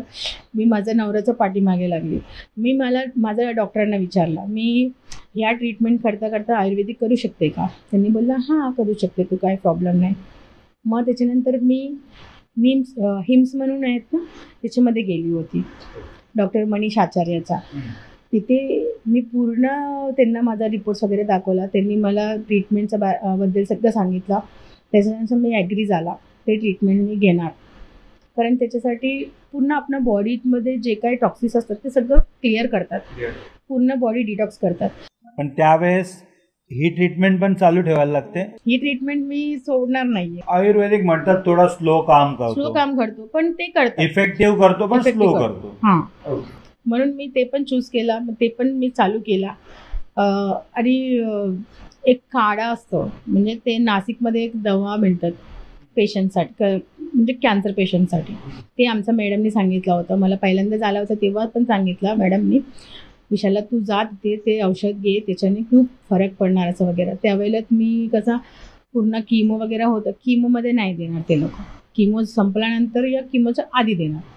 मी माझ्या नवऱ्याचं पाठीमागे लागली. मी माझ्या डॉक्टरांना विचारलं, मी या ट्रीटमेंट करता करता आयुर्वेदिक करू शकते का? त्यांनी बोलला हां करू शकते तू, काय प्रॉब्लेम नाही. मग त्याच्यानंतर मी हिम्स म्हणून आहेत ना, त्याच्यामध्ये गेली होती, डॉक्टर मनीष आचार्याचा. तिथे मी पूर्ण त्यांना माझा रिपोर्ट्स वगैरे दाखवला. त्यांनी मला ट्रीटमेंटच्या बद्दल सगळं सांगितलं. त्याच्यानंतर मी ॲग्री झाला ते ट्रीटमेंट मी घेणार, कारण त्याच्यासाठी पूर्ण आपल्या बॉडीमध्ये जे काही टॉक्सिस असतात ते सगळं क्लिअर करतात, पूर्ण बॉडी डिटॉक्स करतात. पण त्यावेळेस ही ट्रीटमेंट पण चालू ठेवायला लागते. ही ट्रीटमेंट मी सोडणार नाहीये. आयुर्वेदिक म्हणतात थोडा स्लो काम करतो, पण ते करतात, इफेक्टिव्ह करतो पण स्लो करतो. हां, म्हणून मी ते पण चूज केला, ते पण मी चालू केला. आणि एक काढा असतो, म्हणजे ते नाशिकमध्ये एक दवा मिळतात पेशंटसाठी, म्हणजे कॅन्सर पेशंटसाठी. ते आमच्या मॅडमनी सांगितलं होतं. मला पहिल्यांदा झाला होता तेव्हा पण सांगितलं मॅडमनी, विशाला तू जा ते औषध घे, त्याच्याने खूप फरक पडणार असं वगैरे. त्यावेळेला मी कसा पूर्ण किमो वगैरे होतं, किमोमध्ये नाही देणार ते लोक, किमो संपल्यानंतर या किमोच्या आधी देणार.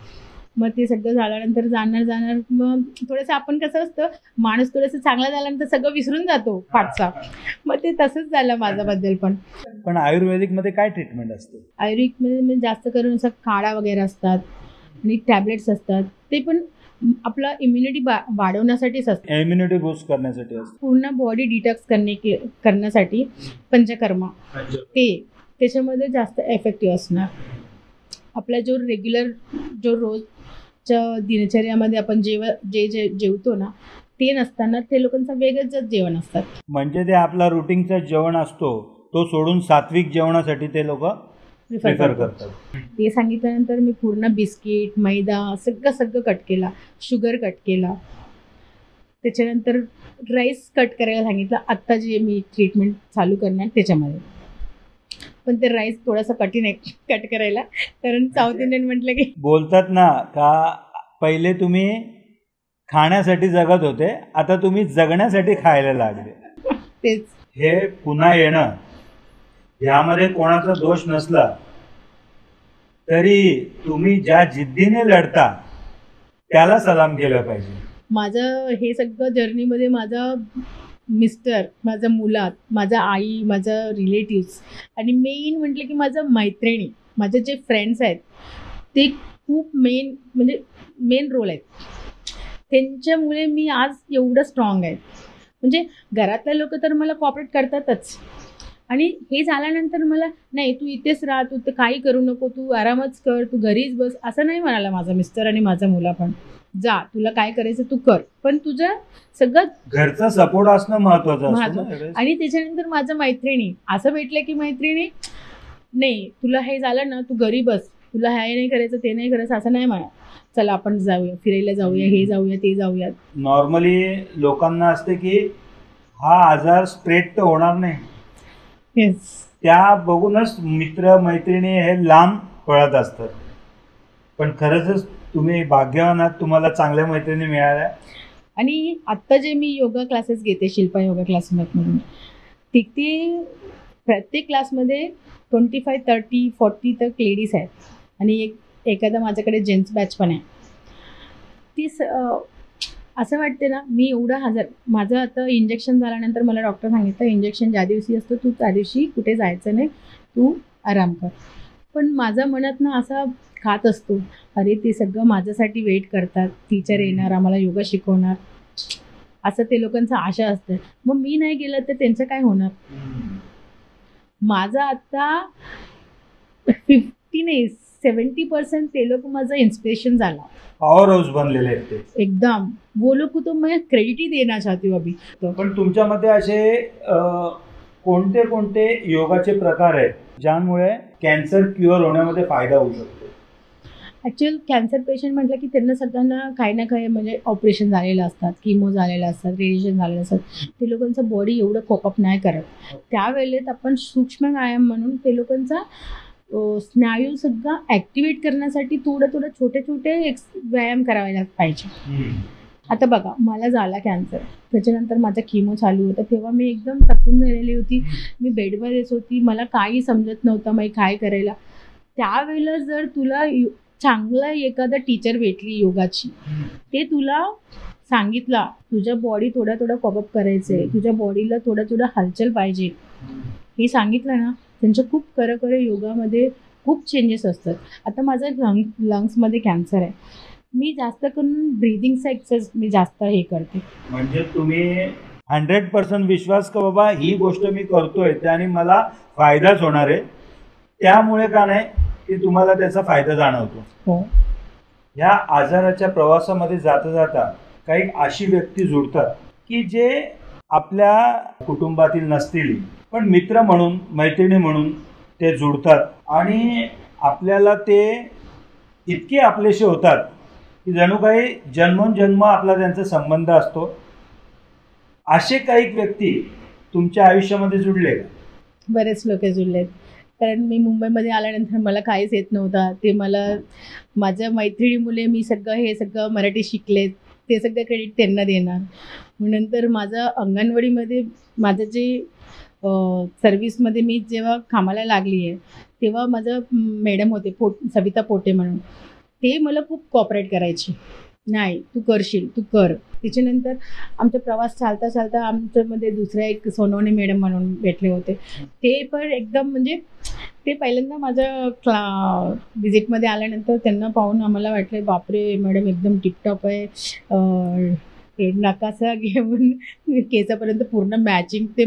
मग ते सगळं झाल्यानंतर जाणार मग थोडंसं आपण कसं असतं, माणूस थोडंसं चांगला झाल्यानंतर सगळं विसरून जातो पाठचा. मग ते तसंच झालं माझ्याबद्दल पण. पण आयुर्वेदिकमध्ये काय ट्रीटमेंट असते? आयुर्वेदिकमध्ये जास्त करून असं काढा वगैरे असतात आणि टॅबलेट्स असतात, ते पण आपला इम्युनिटी वाढवण्यासाठीच असतं, इम्युनिटी बूस्ट करण्यासाठी असतं, पूर्ण बॉडी डिटॉक्स करण्यासाठी. पंचकर्मा त्याच्यामध्ये जास्त इफेक्टिव्ह असणार. आपला जो रेग्युलर जो रोजच्या दिनचर्यामध्ये आपण जे जेवतो ना, ते नसताना ते लोकांचं वेगळंच जेवण असतात. म्हणजे ते आपला रुटीनचं जेवण असतो तो सोडून सात्विक जेवणासाठी ते लोक प्रिफर करतात. ते सांगितल्यानंतर मी पूर्ण बिस्किट, मैदा सगळं कट केला, शुगर कट केला. त्याच्यानंतर राईस कट करायला सांगितलं आत्ता जे मी ट्रीटमेंट चालू करणार त्याच्यामध्ये. पण ते राईस थोडासा कठीण आहे कट करायला, कारण साऊथ इंडियन म्हटलं की बोलतात ना का पहिले तुम्ही खाण्यासाठी जगत होते, आता तुम्ही जगण्यासाठी खायला लागले. तेच हे पुन्हा येणं यामध्ये कोणाचा दोष नसला तरी तुम्ही ज्या जिद्दीने लढता त्याला सलाम केलं पाहिजे. माझं हे सगळं जर्नीमध्ये माझा मिस्टर, माझ्या मुलात, माझा आई, माझं रिलेटिव्स आणि मेन म्हटलं की माझं मैत्रिणी, माझे जे फ्रेंड्स आहेत ते खूप मेन रोल आहेत. त्यांच्यामुळे मी आज एवढं स्ट्रॉंग आहे. म्हणजे घरातले लोक तर मला कॉपरेट करतातच, आणि हे झाल्यानंतर मला नाही तू इथेच राहा, तू तर काही करू नको, तू आरामच कर, तू घरीच बस, असं नाही म्हणाला माझा मिस्टर आणि माझा मुला पण. जा, तुला काय करायचं तू कर, पण तुझं सगळं घरचा सपोर्ट असणं महत्वाचं असतं महत्वाचं. ना. आणि त्याच्यानंतर माझं मैत्रिणी असं भेटलं की मैत्रिणी नाही तुला हे झालं ना तू घरी बस, तुला हे नाही करायचं ते नाही करायचं असं नाही म्हणा, चला आपण जाऊया फिरायला जाऊया, हे जाऊया ते जाऊया. नॉर्मली लोकांना असते की हा आजार स्प्रेड तर होणार नाही, येस. त्या बघूनच मित्र मैत्रिणी हे लांब पळत असतात. पण खरंच तुम्ही भाग्यवान आहात, तुम्हाला चांगल्या मैत्रिणी मिळाल्या. आणि आत्ता जे मी योगा क्लासेस घेते शिल्पा योगा क्लासमधून, तिथे प्रत्येक क्लासमध्ये 25, 30, 40 तक लेडीज आहेत आणि एखादा माझ्याकडे जेंट्स बॅच पण आहे. असं वाटते ना मी एवढा माझं आता इंजेक्शन झाल्यानंतर मला डॉक्टर सांगितलं इंजेक्शन ज्या दिवशी असतं तू त्या दिवशी कुठे जायचं नाही, तू आराम कर. पण माझ्या मनात ना असा खात असतो, अरे ते सगळं माझ्यासाठी वेट करतात, टीचर येणार आम्हाला योगा शिकवणार, असं ते लोकांचं आशा असते. मग मी नाही गेलं तर त्यांचं काय होणार. माझं आता 50 नाही 70% ते लोक माझं इन्स्पिरेशन झाला. पॉवर हाऊस बनलेले आहेत ते एकदम वो लोग को तो मैं क्रेडिट ही देना चाहती हूँ अभी. पण तुमच्यामध्ये असे कोणते कोणते योगाचे प्रकार आहेत ज्यामुळे कॅन्सर क्युअर होण्यामध्ये फायदा होऊ शकतो. ॲक्च्युअल कॅन्सर पेशंट म्हटलं की त्यांना सगळ्यांना काही ना काही म्हणजे ऑपरेशन झालेलं असतात, किमो झालेलं असतात, रेडिएशन झालेलं असतात, ते लोकांचं बॉडी एवढं कोपअप नाही करत. त्यावेळेत आपण सूक्ष्म व्यायाम म्हणून ते लोकांचा स्नायू सगळं ॲक्टिवेट करण्यासाठी थोडं छोटे छोटे व्यायाम करायला पाहिजे. आता बघा मला झाला कॅन्सर, त्याच्यानंतर माझा किमो चालू होता, तेव्हा मी एकदम थकून झालेली होती, मी बेडवर येत होती, मला काही समजत नव्हतं मी काय करायला. त्यावेळेला जर तुला चांगला एखादा टीचर भेटली योगाची, ते तुला सांगितला तुझ्या बॉडी थोडा कॉपअप करायचंय, तुझ्या बॉडीला थोडं हालचाल पाहिजे, हे सांगितलं ना, त्यांच्या खूप खरं योगामध्ये खूप चेंजेस असतात. आता माझं लंग्समध्ये कॅन्सर आहे, मी जास्त करून ब्रीदिंगचा एक्सरसाइज मी जास्त हे करते. म्हणजे तुम्ही 100% विश्वास का बाबा ही गोष्ट मी करतोय त्याने मला फायदाच होणार आहे, त्यामुळे का नाही की तुम्हाला त्याचा फायदा जाणवतो. हो. या आजाराच्या प्रवासामध्ये जाता जाता काही अशी व्यक्ती जुळतात की जे आपल्या कुटुंबातील नसतील, पण मित्र म्हणून मैत्रिणी म्हणून ते जुळतात आणि आपल्याला ते इतके आपलेसे होतात की जणू काही जन्मोनजन्म आपला त्यांचा संबंध असतो. असे काही व्यक्ती तुमच्या आयुष्यामध्ये जुळले का? बरेच लोक जुळलेत, कारण मी मुंबईमध्ये आल्यानंतर मला काहीच येत नव्हतं, ते मला माझ्या मैत्रिणीमुळे मी हे सगळं मराठी शिकले, ते सगळं क्रेडिट त्यांना देणार. नंतर माझं अंगणवाडीमध्ये माझं जे सर्व्हिसमध्ये मी जेव्हा कामाला लागली आहे तेव्हा माझं मॅडम होते सविता पोटे म्हणून, ते मला खूप कॉपरेट करायचे, नाही तू करशील तू कर. त्याच्यानंतर आमचा प्रवास चालता चालता आमच्यामध्ये दुसऱ्या एक सोनवणे मॅडम म्हणून भेटले होते, ते पण एकदम म्हणजे ते पहिल्यांदा माझ्या विजिटमध्ये आल्यानंतर त्यांना पाहून आम्हाला वाटलं बापरे मॅडम एकदम टिपटॉप आहे, नकासा घेऊन केसापर्यंत पूर्ण मॅचिंग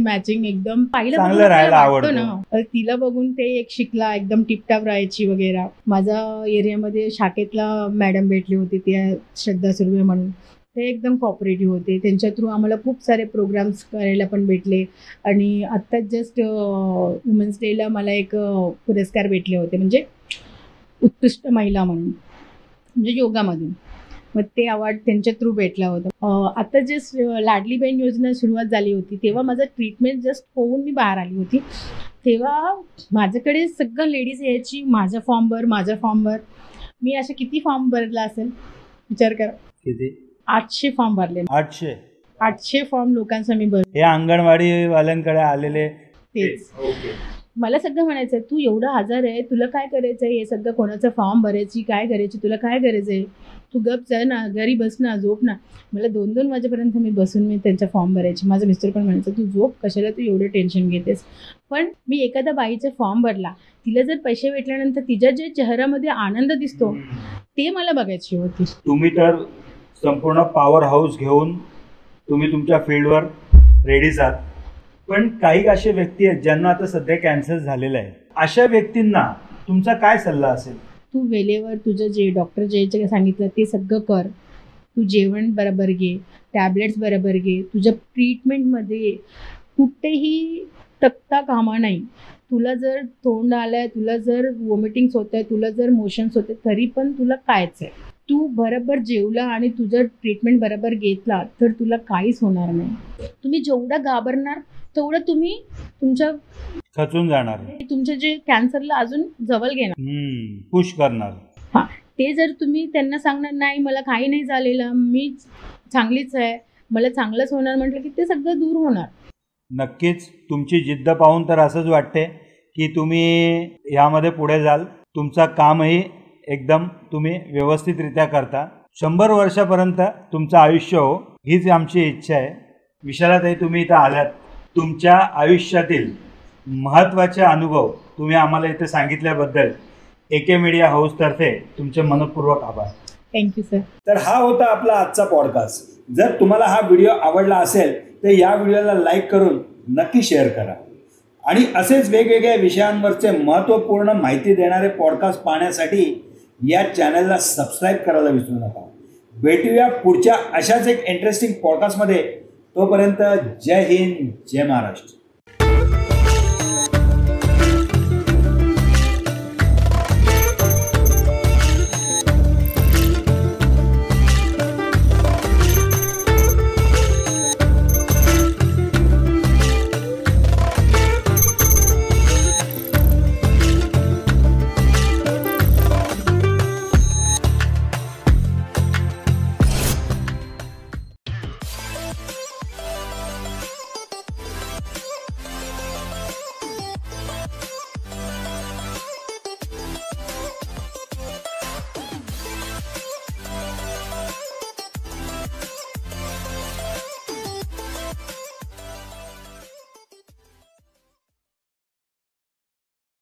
एकदम चांगलं राहायला आवडतं ना. तिला बघून ते एक शिकला, एकदम टिपटॉप राहायची वगैरे. माझ्या एरियामध्ये शाखेतला मॅडम भेटले होते, त्या श्रद्धा सुर्वे म्हणून, ते एकदम कॉपरेटिव्ह होते, त्यांच्या थ्रू आम्हाला खूप सारे प्रोग्राम्स करायला पण भेटले. आणि आत्ताच जस्ट वुमेन्स डेला मला एक पुरस्कार भेटले होते, म्हणजे उत्कृष्ट महिला म्हणून, म्हणजे योगामधून, मग ते अवॉर्ड त्यांच्या थ्रू भेटला होता. आता जस्ट लाडली बहीण योजना सुरुवात झाली होती तेव्हा माझं ट्रीटमेंट जस्ट होऊन मी बाहेर आली होती, तेव्हा माझ्याकडे सगळं लेडीज यायची, माझा फॉर्म भर. मी अशा किती फॉर्म भरला असेल विचार करा, किती? 800 फॉर्म भरले. 800 फॉर्म लोकांचा मी भरले. हे अंगणवाडी वाल्यांकडे आलेले तेच. मला सगळं म्हणायचं तू एवढा आजार आहे, तुला काय करायचं आहे, हे सगळं कोणाचं फॉर्म भरायची काय करायची, तुला काय करायचं आहे, तू गप जा ना, घरी बस ना, झोप ना. मला 2-2 वाजेपर्यंत मी बसून मी त्यांचा फॉर्म भरायची. माझं मिस्टर पण म्हणायचं तू झोप, कशाला तू एवढं टेन्शन घेतेस. पण मी एखादा बाईचा फॉर्म भरला, तिला जर पैसे भेटल्यानंतर तिच्या जे चेहऱ्यामध्ये आनंद दिसतो ते मला बघायची होती. तुम्ही तर संपूर्ण पॉवर हाऊस घेऊन तुम्ही तुमच्या फील्डवर रेडीच आहात, पण काही असे व्यक्ती आहेत ज्यांना आता सध्या कॅन्सर झालेला आहे, अशा व्यक्तींना तुमचा काय सल्ला असेल? तू वेळेवर तुझं जे डॉक्टर जे सांगितलं ते सगळं कर, तू जेवण बरोबर घे, टॅबलेट्स बरोबर घे, तुझ्या ट्रीटमेंटमध्ये कुठेही तक्ता कामा नाही. तुला जर तोंड आलंय, तुला जर वॉमिटिंग्स होत आहे, तुला जर मोशन्स होते, तरी पण तुला कायच आहे. तू बरोबर जेवला आणि तुझं ट्रीटमेंट बरोबर घेतला तर तुला काहीच होणार नाही. तुम्ही जेवढं घाबरणार तेवढं तुम्ही तुमच्या खचून जाणार, तुमच्या जे कॅन्सरला अजून जवळ घेणार. पुश करणार. हां, ते जर तुम्ही त्यांना सांगणार नाही मला काही नाही झालेलं, मी चांगलीच आहे, मला चांगलंच होणार म्हटलं की ते सगळं दूर होणार. नक्कीच तुमची जिद्द पाहून तर असंच वाटते की तुम्ही यामध्ये पुढे जाल. तुमचं कामही एकदम तुम्ही व्यवस्थितरित्या करता. 100 वर्षापर्यंत तुमचं आयुष्य हो, हीच आमची इच्छा आहे. विशालाताई, तुम्ही इथं आलात, तुमच्या आयुष्यातील महत्त्वाचे अनुभव तुम्ही आम्हाला इथे सांगितल्याबद्दल AK मीडिया हाऊसतर्फे तुमचे मनपूर्वक आभार. Thank you sir. तर हा होता आपला आजचा पॉडकास्ट. जर तुम्हाला हा व्हिडिओ आवडला असेल तर या व्हिडिओला लाईक करून नक्की शेअर करा आणि असेच वेगवेगळ्या विषयांवरचे महत्त्वपूर्ण माहिती देणारे पॉडकास्ट पाहण्यासाठी या चॅनलला सबस्क्राईब करायला विसरू नका. भेटूया पुढच्या अशाच एक इंटरेस्टिंग पॉडकास्टमध्ये. तोपर्यंत जय हिंद, जय महाराष्ट्र.